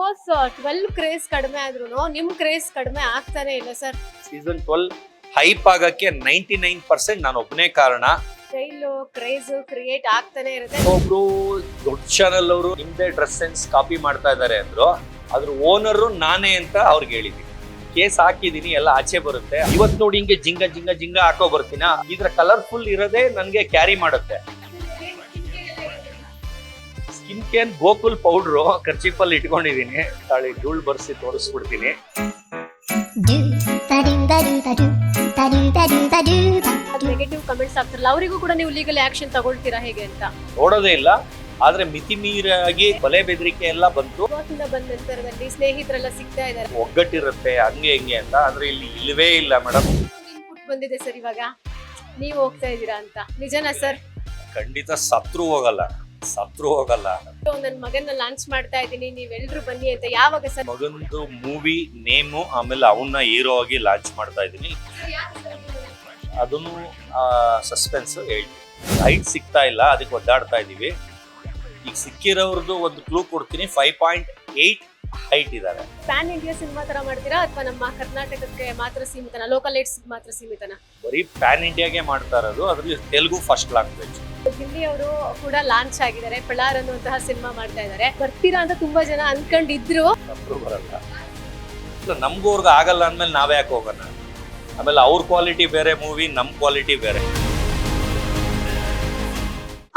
Boss 12 craze ಕಡಿಮೆ ಆದ್ರೂ ನಿಮ್ ಕ್ರೇಜ್ ಕಡಿಮೆ ಆಗ್ತಾನೆ ಇಲ್ಲ ಸರ್. ಸೀಸನ್ 12 ಹೈಪ್ ಆಗಕ್ಕೆ 99% ನಾನು ಒಬ್ಬನೇ ಕಾರಣ. ಸ್ಟೈಲ್ ಕ್ರೇಜ್ ಕ್ರಿಯೇಟ್ ಆಗ್ತಾನೆ ಇರುತ್ತೆ. ಒಬ್ರು ದೊಡ್ಡ ಚಾನಲ್ ಅವರು ನಿಮ್ದೇ ಡ್ರೆಸ್ ಸೆನ್ಸ್ ಕಾಪಿ ಮಾಡ್ತಾ ಇದಾರೆ ಅಂದ್ರು, ಅದ್ರ ಓನರ್ ನಾನೇ ಅಂತ ಅವ್ರಿಗೆ ಹೇಳಿದೀನಿ. ಕೇಸ್ ಹಾಕಿದೀನಿ, ಎಲ್ಲ ಆಚೆ ಬರುತ್ತೆ. ಇವತ್ ನೋಡಿ ಹಿಂಗೆ ಜಿಂಗ ಜಿಂಗ ಜಿಂಗ ಹಾಕೋ ಬರ್ತೀನ. ಇದ್ರ ಕಲರ್ಫುಲ್ ಇರೋದೇ ನನ್ಗೆ ಕ್ಯಾರಿ ಮಾಡುತ್ತೆ. ಸ್ಕಿನ್ ಕೇನ್ ಗೋಕುಲ್ ಪೌಡ್ರು ಖರ್ಚಿಪಲ್ಲಿ ಇಟ್ಕೊಂಡಿದೀನಿ. ತಾಳಿ ಧೂಳ್ ಬರ್ಸಿ ತೋರಿಸ್ಬಿಡ್ತೀನಿ. ನೆಗೆಟಿವ್ ಕಮೆಂಟ್ಸ್ ಆಗ್ತಾರಲ್ಲ, ಅವರಿಗೂ ಕೂಡ ನೀವು ಲೀಗಲ್ ಆಕ್ಷನ್ ತಗೊಳ್ತೀರಾ ಹೇಗೆ ಅಂತ ನೋಡೋದೇ ಇಲ್ಲ. ಆದ್ರೆ ಮಿತಿ ಮೀರಾಗಿ ಕೊಲೆ ಬೆದರಿಕೆ ಎಲ್ಲ ಬಂತು. ಬಂದ ನಂತರದಲ್ಲಿ ಸ್ನೇಹಿತರೆಲ್ಲ ಸಿಗ್ತಾ ಇದಾರೆ, ಒಗ್ಗಟ್ಟಿರುತ್ತೆ ಹಂಗೆ ಹಿಂಗೆ ಅಂತ. ಆದ್ರೆ ಇಲ್ಲಿ ಇಲ್ವೇ ಇಲ್ಲ ಮೇಡಮ್. ಇನ್ಪುಟ್ ಬಂದಿದೆ ಸರ್, ಇವಾಗ ನೀವು ಹೋಗ್ತಾ ಇದ್ದೀರಾ ಅಂತ. ನಿಜನಾ ಸರ್? ಖಂಡಿತ ಸತ್ರು ಹೋಗಲ್ಲ. ನನ್ನ ಮಗನ್ನ ಲಾಂಚ್ ಮಾಡ್ತಾ ಇದ್ದೀನಿ, ನೀವೆಲ್ರು ಬನ್ನಿ ಅಂತ. ಯಾವಾಗ ಸರ್? ಮಗಂದು ಮೂವಿ ನೇಮು, ಆಮೇಲೆ ಅವನ್ನ ಹೀರೋ ಆಗಿ ಲಾಂಚ್ ಮಾಡ್ತಾ ಇದ್ದೀನಿ. ಅದನ್ನು ಸಸ್ಪೆನ್ಸ್ ಹೇಳ್ತೀನಿ. ಹೈಟ್ ಸಿಗ್ತಾ ಇಲ್ಲ, ಅದಕ್ಕೆ ಒದ್ದಾಡ್ತಾ ಇದೀವಿ. ಈಗ ಸಿಕ್ಕಿರೋರ್ದು ಒಂದು ಕ್ಲೂ ಕೊಡ್ತೀನಿ. 5.8 ಹೈಟ್ ಇದ್ದಾರೆ. ಪ್ಯಾನ್ ಇಂಡಿಯಾ ಸಿನಿಮಾ ತರ ಮಾಡ್ತೀರಾ ಅಥವಾ ನಮ್ಮ ಕರ್ನಾಟಕಕ್ಕೆ ಮಾತ್ರ ಸೀಮಿತನ, ಲೋಕಲ್ ಏಟ್ಸ್ ಮಾತ್ರ ಸೀಮಿತನ? ಬರೀ ಪ್ಯಾನ್ ಇಂಡಿಯಾಗೆ ಮಾಡ್ತಾ ಇರೋದು. ಅದ್ರಲ್ಲಿ ತೆಲುಗು ಫಸ್ಟ್ ಲ್ಯಾಂಗ್ವೇಜ್. ದಿಲ್ಲಿ ಅವರು ಕೂಡ ಲಾಂಚ್ ಆಗಿದ್ದಾರೆ, ಪಿಳಾರ್ ಅನ್ನುವಂತಹ ಸಿನಿಮಾ ಮಾಡ್ತಾ ಇದ್ದಾರೆ. ಬರ್ತೀರಾ ಅಂತ ತುಂಬಾ ಜನ ಅನ್ಕೊಂಡಿದ್ರು. ನಮ್ಗೂ ಬರಲ್ಲ, ನಮ್ಗೂ ಅವ್ರಿಗೆ ಆಗಲ್ಲ ಅಂದ್ಮೇಲೆ ನಾವೇ ಯಾಕೆ ಹೋಗೋಣ? ಆಮೇಲೆ ಅವ್ರ ಕ್ವಾಲಿಟಿ ಬೇರೆ, ಮೂವಿ ನಮ್ ಕ್ವಾಲಿಟಿ ಬೇರೆ.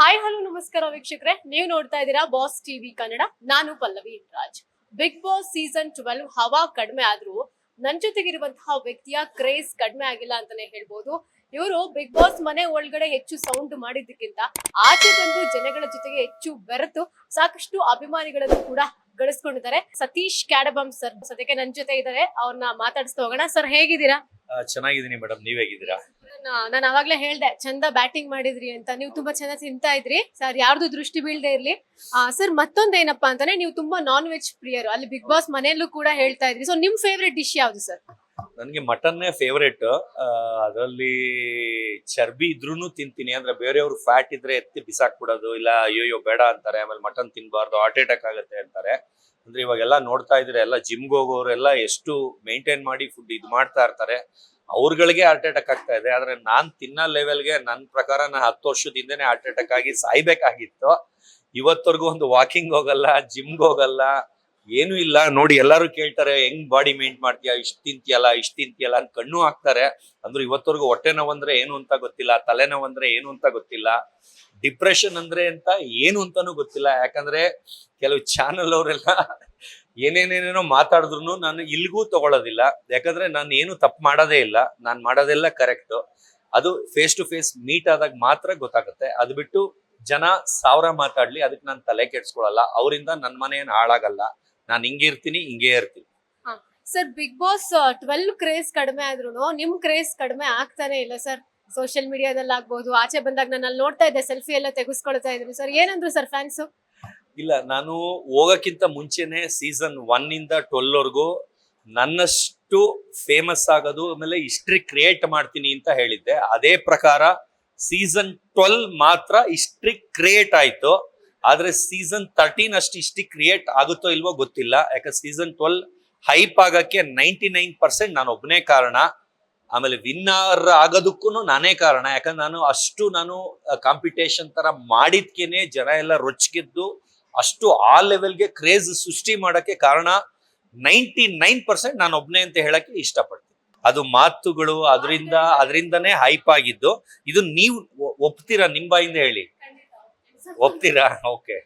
ಹಾಯ್ ಹಲೋ ನಮಸ್ಕಾರ ವೀಕ್ಷಕರೇ, ನೀವು ನೋಡ್ತಾ ಇದ್ದೀರಾ ಬಾಸ್ ಟಿವಿ ಕನ್ನಡ. ನಾನು Pallavi Raj. Big boss season 12 ಹವಾ ಕಡಿಮೆ ಆದ್ರೂ ನನ್ ಜೊತೆಗಿರುವಂತಹ ವ್ಯಕ್ತಿಯ ಕ್ರೇಜ್ ಕಡಿಮೆ ಆಗಿಲ್ಲ ಅಂತಾನೆ ಹೇಳ್ಬೋದು. ಇವರು ಬಿಗ್ ಬಾಸ್ ಮನೆ ಒಳಗಡೆ ಹೆಚ್ಚು ಸೌಂಡ್ ಮಾಡಿದ್ದಕ್ಕಿಂತ ಆಚೆ ಬಂದು ಜನಗಳ ಜೊತೆಗೆ ಹೆಚ್ಚು ಬೆರೆತು ಸಾಕಷ್ಟು ಅಭಿಮಾನಿಗಳನ್ನು ಕೂಡ ಗಳಿಸ್ಕೊಂಡಿದ್ದಾರೆ. ಸತೀಶ್ ಕ್ಯಾಡಬಮ್ ಸರ್ ಸದ್ಯಕ್ಕೆ ನನ್ ಜೊತೆ ಇದ್ದಾರೆ, ಅವ್ರನ್ನ ಮಾತಾಡಿಸ್ತಾ ಹೋಗೋಣ. ಸರ್ ಹೇಗಿದ್ದೀರಾ? ಚೆನ್ನಾಗಿದ್ದೀನಿ ಮೇಡಮ್, ನೀವ್ ಹೇಗಿದ್ದೀರಾ? ನಾನು ಅವಾಗ್ಲೇ ಹೇಳ್ದೆ ಚಂದ ಬ್ಯಾಟಿಂಗ್ ಮಾಡಿದ್ರಿ ಅಂತ. ನೀವು ತುಂಬಾ ಚೆನ್ನಾಗಿ ತಿಂತಾ ಇದ್ರಿ ಸರ್, ಯಾರ್ದು ದೃಷ್ಟಿ ಬೀಳ್ದೆ ಇರ್ಲಿ. ಸರ್ ಮತ್ತೊಂದೇನಪ್ಪಾ ಅಂತಾನೆ, ನೀವು ತುಂಬಾ ನಾನ್ ವೆಜ್ ಪ್ರಿಯರು, ಅಲ್ಲಿ ಬಿಗ್ ಬಾಸ್ ಮನೆಯಲ್ಲೂ ಕೂಡ ಹೇಳ್ತಾ ಇದ್ರಿ. ಸೊ ನಿಮ್ ಫೇವ್ರೆಟ್ ಡಿಶ್ ಯಾವ್ದು ಸರ್? ನನ್ಗೆ ಮಟನ್ನೇ ಫೇವ್ರೇಟ್. ಅದರಲ್ಲಿ ಚರ್ಬಿ ಇದ್ರೂನು ತಿಂತೀನಿ. ಅಂದ್ರೆ ಬೇರೆಯವ್ರು ಫ್ಯಾಟ್ ಇದ್ರೆ ಎತ್ತಿ ಬಿಸಾಕ್ಬಿಡೋದು, ಇಲ್ಲ ಅಯ್ಯೋ ಬೇಡ ಅಂತಾರೆ. ಆಮೇಲೆ ಮಟನ್ ತಿನ್ಬಾರ್ದು, ಹಾರ್ಟ್ ಅಟ್ಯಾಕ್ ಆಗುತ್ತೆ ಅಂತಾರೆ. ಅಂದ್ರೆ ಇವಾಗೆಲ್ಲ ನೋಡ್ತಾ ಇದ್ರೆ ಎಲ್ಲ ಜಿಮ್ಗೆ ಹೋಗೋರೆಲ್ಲ ಎಷ್ಟು ಮೇಂಟೈನ್ ಮಾಡಿ ಫುಡ್ ಇದು ಮಾಡ್ತಾ ಇರ್ತಾರೆ. ಅವ್ರಗಳಿಗೆ ಹಾರ್ಟ್ ಅಟ್ಯಾಕ್ ಆಗ್ತಾ ಇದೆ. ಆದ್ರೆ ನಾನ್ ತಿನ್ನೋ ಲೆವೆಲ್ಗೆ ನನ್ ಪ್ರಕಾರ ನಾ 10 ವರ್ಷದಿಂದನೇ ಹಾರ್ಟ್ ಅಟ್ಯಾಕ್ ಆಗಿ ಸಾಯ್ಬೇಕಾಗಿತ್ತು. ಇವತ್ತವರೆಗೂ ಒಂದು ವಾಕಿಂಗ್ ಹೋಗಲ್ಲ, ಜಿಮ್ಗೆ ಹೋಗಲ್ಲ, ಏನು ಇಲ್ಲ. ನೋಡಿ ಎಲ್ಲಾರು ಕೇಳ್ತಾರೆ ಹೆಂಗ್ ಬಾಡಿ ಮೇಂಟ್ ಮಾಡ್ತೀಯಾ, ಇಷ್ಟ್ ತಿಂತೀಯಲ್ಲ ಅಂತ ಕಣ್ಣು ಹಾಕ್ತಾರೆ. ಅಂದ್ರೆ ಇವತ್ತವರೆಗೂ ಹೊಟ್ಟೆ ನೋವು ಅಂದ್ರೆ ಏನು ಅಂತ ಗೊತ್ತಿಲ್ಲ, ತಲೆನೋವು ಅಂದ್ರೆ ಏನು ಅಂತ ಗೊತ್ತಿಲ್ಲ, ಡಿಪ್ರೆಷನ್ ಅಂದ್ರೆ ಅಂತ ಏನು ಅಂತಾನು ಗೊತ್ತಿಲ್ಲ. ಯಾಕಂದ್ರೆ ಕೆಲವು ಚಾನಲ್ ಅವರೆಲ್ಲ ಏನೇನೇನೇನೋ ಮಾತಾಡಿದ್ರು ನಾನು ಇಲ್ಗೂ ತಗೊಳ್ಳೋದಿಲ್ಲ. ಯಾಕಂದ್ರೆ ನಾನು ಏನು ತಪ್ಪು ಮಾಡೋದೇ ಇಲ್ಲ, ನಾನ್ ಮಾಡೋದೆಲ್ಲ ಕರೆಕ್ಟ್. ಅದು ಫೇಸ್ ಟು ಫೇಸ್ ಮೀಟ್ ಆದಾಗ ಮಾತ್ರ ಗೊತ್ತಾಗುತ್ತೆ. ಅದು ಬಿಟ್ಟು ಜನ 1000 ಮಾತಾಡ್ಲಿ, ಅದಕ್ಕೆ ನಾನು ತಲೆ ಕೆಡ್ಸ್ಕೊಳಲ್ಲ. ಅವರಿಂದ ನನ್ ಮನೆ ಏನ್ ಹಾಳಾಗಲ್ಲ. ನಾನು ಹಿಂಗೆ ಇರ್ತೀನಿ. ಸರ್ ಬಿಗ್ ಬಾಸ್ 12 ಕ್ರೇಜ್ ಕಡಿಮೆ ಆದ್ರೂ ನಿಮ್ ಕ್ರೇಜ್ ಕಡಿಮೆ ಆಗ್ತಾನೆ ಇಲ್ಲ ಸರ್. ಸೋಷಿಯಲ್ ಮೀಡಿಯಾದಲ್ಲಿ ಆಗ್ಬಹುದು, ಆಚೆ ಬಂದಾಗ ನಾನು ಅಲ್ಲಿ ನೋಡ್ತಾ ಇದ್ದೆ ಸೆಲ್ಫಿ ಎಲ್ಲ ತೆಗೆಸ್ಕೊಳ್ತಾ ಇದ್ರು ಸರ್. ಏನಂದ್ರು ಸರ್ ಫ್ಯಾನ್ಸ್? ಇಲ್ಲ, ನಾನು ಹೋಗಕ್ಕಿಂತ ಮುಂಚೆನೆ ಸೀಸನ್ 1 ಇಂದ 12 ವರ್ಗೂ ನನ್ನಷ್ಟು ಫೇಮಸ್ ಆಗೋದು, ಆಮೇಲೆ ಹಿಸ್ಟ್ರಿ ಕ್ರಿಯೇಟ್ ಮಾಡ್ತೀನಿ ಅಂತ ಹೇಳಿದ್ದೆ. ಅದೇ ಪ್ರಕಾರ ಸೀಸನ್ 12 ಮಾತ್ರ ಹಿಸ್ಟ್ರಿ ಕ್ರಿಯೇಟ್ ಆಯ್ತು. ಆದ್ರೆ ಸೀಸನ್ 13 ಅಷ್ಟು ಹಿಸ್ಟ್ರಿ ಕ್ರಿಯೇಟ್ ಆಗುತ್ತೋ ಇಲ್ವೋ ಗೊತ್ತಿಲ್ಲ. ಯಾಕಂದ್ರೆ ಸೀಸನ್ 12 ಹೈಪ್ ಆಗಕ್ಕೆ 99% ನಾನು ಒಬ್ಬನೇ ಕಾರಣ. ಆಮೇಲೆ ವಿನ್ನರ್ ಆಗೋದಕ್ಕೂ ನಾನೇ ಕಾರಣ. ಯಾಕಂದ್ರೆ ನಾನು ಕಾಂಪಿಟೇಷನ್ ತರ ಮಾಡಿದ್ಕೇನೆ ಜನ ಎಲ್ಲ ರೊಚ್ಚಿಗೆದ್ದು ಅಷ್ಟು ಆ ಲೆವೆಲ್ಗೆ ಕ್ರೇಜ್ ಸೃಷ್ಟಿ ಮಾಡಕ್ಕೆ ಕಾರಣ 99% ನಾನು ಒಬ್ನೇ ಅಂತ ಹೇಳಕ್ಕೆ ಇಷ್ಟಪಡ್ತೀನಿ. ಅದು ಮಾತುಗಳು, ಅದರಿಂದನೇ ಹೈಪ್ ಆಗಿದ್ದು. ಇದು ನೀವು ಒಪ್ತೀರಾ? ನಿಮ್ ಬಾಯಿಂದ ಹೇಳಿ, ಒಪ್ತೀರಾ? ಓಕೆ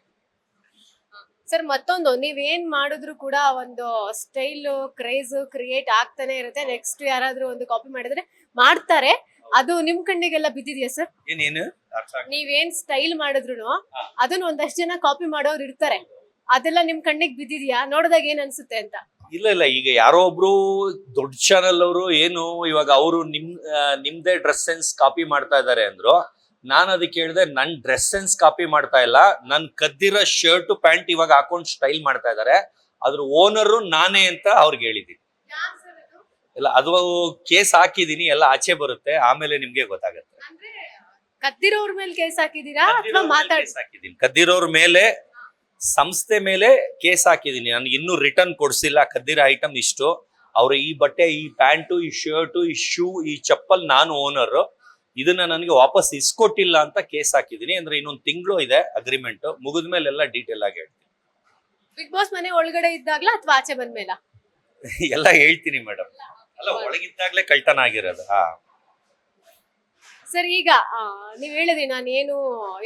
ಸರ್ ಮತ್ತೊಂದು, ನೀವೇನ್ ಮಾಡಿದ್ರು ಕೂಡ ಒಂದು ಸ್ಟೈಲ್ ಕ್ರೇಜ್ ಕ್ರಿಯೇಟ್ ಆಗ್ತಾನೆ ಇರುತ್ತೆ. ನೆಕ್ಸ್ಟ್ ಯಾರಾದ್ರೂ ಒಂದು ಕಾಪಿ ಮಾಡಿದ್ರೆ ಮಾಡ್ತಾರೆ. ಅದು ನಿಮ್ ಕಣ್ಣಿಗೆಲ್ಲ ಬಿದ್ದಿದ್ಯಾ ಸರ್? ಏನೇನು ನೀವೇನ್ ಸ್ಟೈಲ್ ಮಾಡಿದ್ರು ಅದನ್ನ ಒಂದಷ್ಟು ಜನ ಕಾಪಿ ಮಾಡೋರು ಇರ್ತಾರೆ. ಅದೆಲ್ಲ ನಿಮ್ ಕಣ್ಣಿಗೆ ಬಿದ್ದಿದ್ಯಾ? ನೋಡಿದಾಗ ಏನ್ ಅನ್ಸುತ್ತೆ ಅಂತ? ಇಲ್ಲ, ಈಗ ಯಾರೋ ಒಬ್ರು ದೊಡ್ಡ ಚಾನಲ್ ಅವರು ಏನು ಇವಾಗ ಅವರು ನಿಮ್ದೇ ಡ್ರೆಸ್ ಸೆನ್ಸ್ ಕಾಪಿ ಮಾಡ್ತಾ ಇದಾರೆ ಅಂದ್ರು. ನಾನು ಅದಕ್ಕೆ ಹೇಳಿದೆ, ನನ್ ಡ್ರೆಸ್ ಸೆನ್ಸ್ ಕಾಪಿ ಮಾಡ್ತಾ ಇಲ್ಲ, ನನ್ ಕದ್ದಿರೋ ಶರ್ಟ್ ಪ್ಯಾಂಟ್ ಇವಾಗ ಹಾಕೊಂಡ್ ಸ್ಟೈಲ್ ಮಾಡ್ತಾ ಇದಾರೆ. ಅದ್ರ ಓನರ್ ನಾನೇ ಅಂತ ಅವ್ರಿಗೆ ಹೇಳಿದೀನಿ. ಇಲ್ಲ, ಅದು ಕೇಸ್ ಹಾಕಿದೀನಿ, ಎಲ್ಲ ಆಚೆ ಬರುತ್ತೆ, ಆಮೇಲೆ ನಿಮ್ಗೆ ಗೊತ್ತಾಗುತ್ತೆ. ಕದ್ದಿರೋರ್ ಮೇಲೆ ಕೇಸ್ ಹಾಕಿದೀರಾ ಅಥವಾ ಕದ್ದಿರೋರ್ ಮೇಲೆ ಸಂಸ್ಥೆ ಮೇಲೆ ಕೇಸ್ ಹಾಕಿದೀನಿ. ನನ್ಗೆ ಇನ್ನೂ ರಿಟರ್ನ್ ಕೊಡ್ಸಿಲ್ಲ. ಕದ್ದಿರೋ ಐಟಮ್ ಇಷ್ಟು, ಅವ್ರು ಈ ಬಟ್ಟೆ, ಈ ಪ್ಯಾಂಟು, ಈ ಶರ್ಟು, ಈ ಶೂ, ಈ ಚಪ್ಪಲ್ ನಾನು ಓನರ್, ಇದನ್ನ ನನಗೆ ವಾಪಸ್ ಇಸ್ಕೊಟ್ಟಿಲ್ಲ ಅಂತ ಕೇಸ್ ಹಾಕಿದೀನಿ. ಅಂದ್ರೆ ಇನ್ನೊಂದು ತಿಂಗಳು ಇದೆ ಅಗ್ರಿಮೆಂಟ್, ಮುಗಿದ್ಮೇಲೆ ಎಲ್ಲ ಡೀಟೇಲ್ ಆಗಿ ಹೇಳ್ತೀನಿ. ಬಿಗ್ ಬಾಸ್ ಮನೆ ಒಳಗಡೆ ಇದ್ದಾಗ್ಲಾ ಅಥವಾ ಆಚೆ ಬಂದ್ಮೇಲ? ಎಲ್ಲ ಹೇಳ್ತೀನಿ ಮೇಡಮ್. ಅಲ್ಲ, ಒಳಗಿದ್ದಾಗ್ಲೇ ಕಳ್ತನ ಆಗಿರೋದು. ಸರ್, ಈಗ ನೀವ್ ಹೇಳಿದ್ರಿ ನಾನು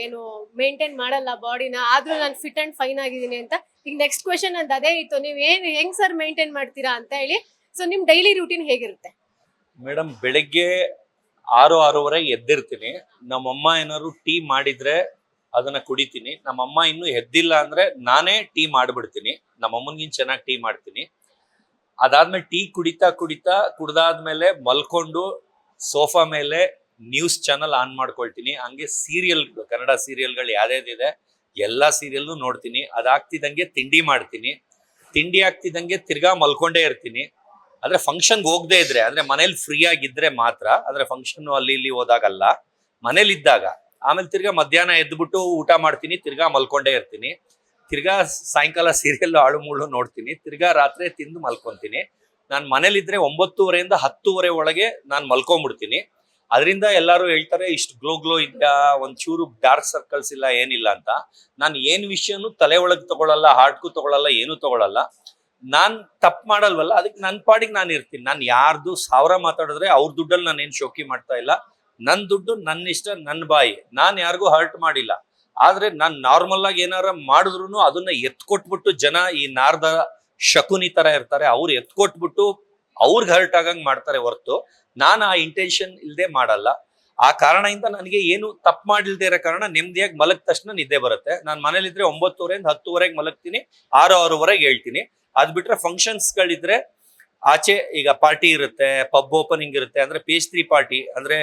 ಏನು ಮೇಂಟೈನ್ ಮಾಡಲ್ಲ ಬಾಡಿನ, ಆದ್ರೂ ನಾನು ಫಿಟ್ ಅಂಡ್ ಫೈನ್ ಆಗಿದ್ದೀನಿ ಅಂತ. ಈಗ ನೆಕ್ಸ್ಟ್ ಕ್ವೆಶನ್ ಅಂತ ಅದೇ ಇತ್ತು, ನೀವ್ ಹೆಂಗ್ ಸರ್ ಮೇಂಟೈನ್ ಮಾಡ್ತೀರಾ ಅಂತ ಹೇಳಿ. ಸೊ ನಿಮ್ ಡೈಲಿ ರೂಟೀನ್ ಹೇಗಿರುತ್ತೆ? ಮೇಡಮ್, ಬೆಳಗ್ಗೆ 6-6:30 ಎದ್ದಿರ್ತೀನಿ. ನಮ್ಮಮ್ಮ ಏನಾದ್ರು ಟೀ ಮಾಡಿದ್ರೆ ಅದನ್ನ ಕುಡಿತೀನಿ. ನಮ್ಮಮ್ಮ ಇನ್ನೂ ಎದ್ದಿಲ್ಲ ಅಂದ್ರೆ ನಾನೇ ಟೀ ಮಾಡ್ಬಿಡ್ತೀನಿ. ನಮ್ಮಮ್ಮನ್ಗಿನ್ ಚೆನ್ನಾಗಿ ಟೀ ಮಾಡ್ತೀನಿ. ಅದಾದ್ಮೇಲೆ ಟೀ ಕುಡಿತಾ ಕುಡ್ದಾದ್ಮೇಲೆ ಮಲ್ಕೊಂಡು ಸೋಫಾ ಮೇಲೆ ನ್ಯೂಸ್ ಚಾನಲ್ ಆನ್ ಮಾಡ್ಕೊಳ್ತೀನಿ. ಹಂಗೆ ಸೀರಿಯಲ್, ಕನ್ನಡ ಸೀರಿಯಲ್ಗಳು ಯಾವ್ಯಾವ್ದಿದೆ ಎಲ್ಲಾ ಸೀರಿಯಲ್ನು ನೋಡ್ತೀನಿ. ಅದಾಗ್ತಿದಂಗೆ ತಿಂಡಿ ಮಾಡ್ತೀನಿ. ತಿಂಡಿ ಆಗ್ತಿದಂಗೆ ತಿರ್ಗಾ ಮಲ್ಕೊಂಡೇ ಇರ್ತೀನಿ. ಅಂದ್ರೆ ಫಂಕ್ಷನ್ಗೆ ಹೋಗದೆ ಇದ್ರೆ, ಅಂದ್ರೆ ಮನೇಲಿ ಫ್ರೀ ಆಗಿದ್ರೆ ಮಾತ್ರ. ಅಂದ್ರೆ ಫಂಕ್ಷನ್ ಅಲ್ಲಿ ಇಲ್ಲಿ ಹೋದಾಗಲ್ಲ, ಮನೇಲಿ ಇದ್ದಾಗ. ಆಮೇಲೆ ತಿರ್ಗಾ ಮಧ್ಯಾಹ್ನ ಎದ್ಬಿಟ್ಟು ಊಟ ಮಾಡ್ತೀನಿ, ತಿರ್ಗಾ ಮಲ್ಕೊಂಡೇ ಇರ್ತೀನಿ. ತಿರ್ಗಾ ಸಾಯಂಕಾಲ ಸೀರಿಯಲ್ ಆಳು ಮುಳ್ಳು ನೋಡ್ತೀನಿ. ತಿರ್ಗಾ ರಾತ್ರಿ ತಿಂದು ಮಲ್ಕೊಂತೀನಿ. ನಾನು ಮನೇಲಿದ್ರೆ 9:30 10:00 ಒಳಗೆ ನಾನು ಮಲ್ಕೊಂಡ್ಬಿಡ್ತೀನಿ. ಅದರಿಂದ ಎಲ್ಲರೂ ಹೇಳ್ತಾರೆ ಇಷ್ಟು ಗ್ಲೋ ಇದೆಯಾ, ಒಂಚೂರು ಡಾರ್ಕ್ ಸರ್ಕಲ್ಸ್ ಇಲ್ಲ, ಏನಿಲ್ಲ ಅಂತ. ನಾನು ಏನ್ ವಿಷಯನೂ ತಲೆ ಒಳಗೆ ತಗೊಳಲ್ಲ, ಹಾರ್ಟ್ಗೂ ತಗೊಳಲ್ಲ, ಏನು ತಗೊಳಲ್ಲ. ನಾನ್ ತಪ್ಪು ಮಾಡಲ್ವಲ್ಲ, ಅದಕ್ಕೆ ನನ್ನ ಪಾಡಿಗೆ ನಾನು ಇರ್ತೀನಿ. ನಾನು ಯಾರ್ದು 1000 ಮಾತಾಡಿದ್ರೆ ಅವ್ರ ದುಡ್ಡಲ್ಲಿ ನಾನು ಏನ್ ಶೋಕಿ ಮಾಡ್ತಾ ಇಲ್ಲ. ನನ್ನ ದುಡ್ಡು, ನನ್ನ ಇಷ್ಟ, ನನ್ನ ಬಾಯಿ. ನಾನು ಯಾರಿಗೂ ಹರ್ಟ್ ಮಾಡಿಲ್ಲ. ಆದ್ರೆ ನಾನು ನಾರ್ಮಲ್ ಆಗಿ ಏನಾರ ಮಾಡಿದ್ರು ಅದನ್ನ ಎತ್ಕೊಟ್ಬಿಟ್ಟು, ಜನ ಈ ನಾರ್ದ ಶಕುನಿ ತರ ಇರ್ತಾರೆ, ಅವ್ರು ಎತ್ಕೊಟ್ಬಿಟ್ಟು ಅವ್ರಿಗೆ ಹರ್ಟ್ ಆಗಂಗ್ ಮಾಡ್ತಾರೆ ಹೊರತು ನಾನು ಆ ಇಂಟೆನ್ಷನ್ ಇಲ್ದೆ ಮಾಡಲ್ಲ. ಆ ಕಾರಣದಿಂದ ನನಗೆ ಏನು ತಪ್ಪು ಮಾಡಿಲ್ದೇ ಇರೋ ಕಾರಣ ನೆಮ್ಮದಿಯಾಗಿ ಮಲಗಿದ ತಕ್ಷಣ ನಿದ್ದೆ ಬರುತ್ತೆ. ನಾನು ಮನೇಲಿದ್ರೆ 9:30 10:00 ಮಲಗ್ತೀನಿ, 6-6:30 ಹೇಳ್ತೀನಿ. ಅದ್ ಬಿಟ್ರೆ ಫಂಕ್ಷನ್ಸ್ ಗಳಿದ್ರೆ ಆಚೆ, ಈಗ ಪಾರ್ಟಿ ಇರುತ್ತೆ, ಪಬ್ ಓಪನಿಂಗ್ ಇರುತ್ತೆ, ಅಂದ್ರೆ ಪೇಸ್ಟ್ರಿ ಪಾರ್ಟಿ, ಅಂದ್ರೆ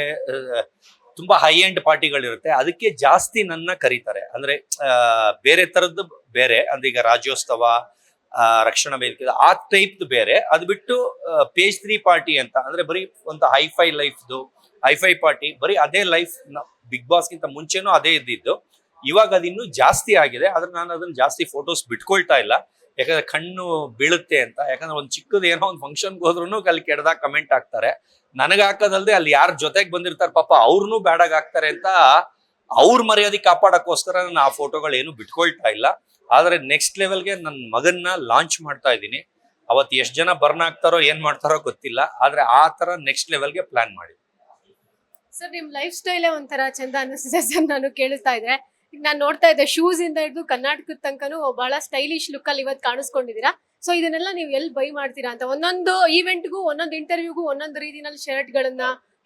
ತುಂಬಾ ಹೈ ಎಂಡ್ ಪಾರ್ಟಿಗಳಿರುತ್ತೆ, ಅದಕ್ಕೆ ಜಾಸ್ತಿ ನನ್ನ ಕರೀತಾರೆ. ಅಂದ್ರೆ ಬೇರೆ ತರದ್ದು ಬೇರೆ, ಅಂದ್ರೆ ಈಗ ರಾಜ್ಯೋತ್ಸವ, ರಕ್ಷಣಾ ವೇದಿಕೆ, ಆ ಟೈಪ್ ಬೇರೆ. ಅದು ಬಿಟ್ಟು ಪೇಸ್ಟ್ರಿ ಪಾರ್ಟಿ ಅಂತ ಅಂದ್ರೆ ಬರೀ ಒಂದು ಹೈಫೈ ಪಾರ್ಟಿ, ಬರೀ ಅದೇ ಲೈಫ್. ಬಿಗ್ ಬಾಸ್ಗಿಂತ ಮುಂಚೆನೂ ಅದೇ ಇದ್ದಿದ್ದು. ಇವಾಗ ಅದಿನ್ನೂ ಜಾಸ್ತಿ ಆಗಿದೆ. ಆದ್ರೆ ನಾನು ಅದನ್ನ ಜಾಸ್ತಿ ಫೋಟೋಸ್ ಬಿಟ್ಕೊಳ್ತಾ ಇಲ್ಲ, ಯಾಕಂದ್ರೆ ಕಣ್ಣು ಬೀಳುತ್ತೆ ಅಂತ. ಯಾಕಂದ್ರೆ ಒಂದು ಚಿಕ್ಕದ ಏನೋ ಒಂದು ಫಂಕ್ಷನ್ಗೆ ಹೋದ್ರು ಅಲ್ಲಿ ಕೆಡದಾಗ ಕಮೆಂಟ್ ಹಾಕ್ತಾರೆ. ನನಗೆ ಹಾಕೋದಲ್ದೆ ಅಲ್ಲಿ ಯಾರ ಜೊತೆಗೆ ಬಂದಿರ್ತಾರೆ ಪಾಪ ಅವ್ರನ್ನೂ ಬ್ಯಾಡಾಗ್ ಹಾಕ್ತಾರೆ ಅಂತ. ಅವ್ರ ಮರ್ಯಾದೆ ಕಾಪಾಡಕ್ಕೋಸ್ಕರ ನಾನು ಆ ಫೋಟೋಗಳು ಏನು ಬಿಟ್ಕೊಳ್ತಾ ಇಲ್ಲ. ಆದ್ರೆ ನೆಕ್ಸ್ಟ್ ಲೆವೆಲ್ಗೆ ನನ್ನ ಮಗನ್ನ ಲಾಂಚ್ ಮಾಡ್ತಾ ಇದ್ದೀನಿ. ಅವತ್ತು ಎಷ್ಟು ಜನ ಬರ್ನ್ ಆಗ್ತಾರೋ ಏನ್ ಮಾಡ್ತಾರೋ ಗೊತ್ತಿಲ್ಲ, ಆದ್ರೆ ಆ ತರ ನೆಕ್ಸ್ಟ್ ಲೆವೆಲ್ಗೆ ಪ್ಲಾನ್ ಮಾಡಿ. ಸರ್, ನಿಮ್ ಲೈಫ್ ಸ್ಟೈಲೇ ಒಂಥರ ಚಂದ ಅನಿಸ್ತಿದೆ ಸರ್. ನಾನು ಕೇಳಿಸ್ತಾ ಇದ್ರೆ ಈಗ ನಾನು ನೋಡ್ತಾ ಇದ್ದೆ, ಶೂಸ್ ಇಂದ ಹಿಡಿದು ಕರ್ನಾಟಕದ ತನಕನೂ ಬಹಳ ಸ್ಟೈಲಿಶ್ ಲುಕ್ ಅಲ್ಲಿ ಇವತ್ತು ಕಾಣಿಸ್ಕೊಂಡಿದ್ದೀರಾ. ಸೊ ಇದನ್ನೆಲ್ಲ ನೀವು ಎಲ್ಲಿ ಬೈ ಮಾಡ್ತೀರಾ ಅಂತ? ಒಂದೊಂದು ಈವೆಂಟ್ಗೂ, ಒಂದೊಂದು ಇಂಟರ್ವ್ಯೂಗೂ ಒಂದೊಂದು ರೀತಿನಲ್ಲಿ ಶರ್ಟ್ ಗಳನ್ನ,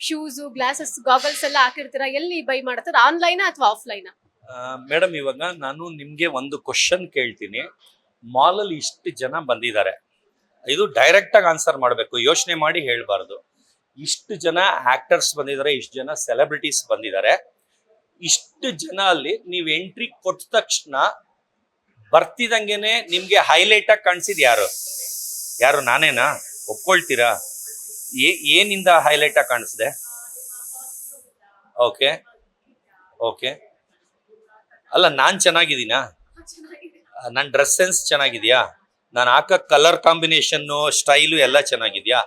ಶೂಸ್, ಗ್ಲಾಸಸ್, ಗಾಗಲ್ಸ್ ಎಲ್ಲ ಹಾಕಿರ್ತೀರಾ. ಎಲ್ಲಿ ಬೈ ಮಾಡ್ತಾರೆ? ಆನ್ಲೈನ್ ಅಥವಾ ಆಫ್ಲೈನ್? ಮೇಡಮ್, ಇವಾಗ ನಾನು ನಿಮ್ಗೆ ಒಂದು ಕ್ವಶನ್ ಕೇಳ್ತೀನಿ. ಮಾಲ್ ಅಲ್ಲಿ ಇಷ್ಟು ಜನ ಬಂದಿದ್ದಾರೆ, ಇದು ಡೈರೆಕ್ಟ್ ಆಗಿ ಆನ್ಸರ್ ಮಾಡ್ಬೇಕು, ಯೋಚನೆ ಮಾಡಿ ಹೇಳ್ಬಾರ್ದು. ಇಷ್ಟು ಜನ ಆಕ್ಟರ್ಸ್ ಬಂದಿದ್ದಾರೆ, ಇಷ್ಟು ಜನ ಸೆಲೆಬ್ರಿಟೀಸ್ ಬಂದಿದ್ದಾರೆ. ಇಷ್ಟು ಜನ ಅಲ್ಲಿ ನೀವ್ ಎಂಟ್ರಿ ಕೊಟ್ಟ ತಕ್ಷಣ ಬರ್ತಿದಂಗೆನೆ ನಿಮ್ಗೆ ಹೈಲೈಟ್ ಆಗಿ ಕಾಣಿಸಿದ್ ಯಾರು? ನಾನೇನಾ? ಒಪ್ಕೊಳ್ತೀರಾ? ಏನಿಂದ ಹೈಲೈಟ್ ಆಗಿ ಕಾಣಿಸ್ದೆ? ಓಕೆ, ಅಲ್ಲ, ನಾನ್ ಚೆನ್ನಾಗಿದ್ದೀನಾ? ನನ್ನ ಡ್ರೆಸ್ ಸೆನ್ಸ್ ಚೆನ್ನಾಗಿದ್ಯಾ? ನಾನು ಹಾಕೋ ಕಲರ್ ಕಾಂಬಿನೇಷನ್, ಸ್ಟೈಲು ಎಲ್ಲ ಚೆನ್ನಾಗಿದ್ಯಾ?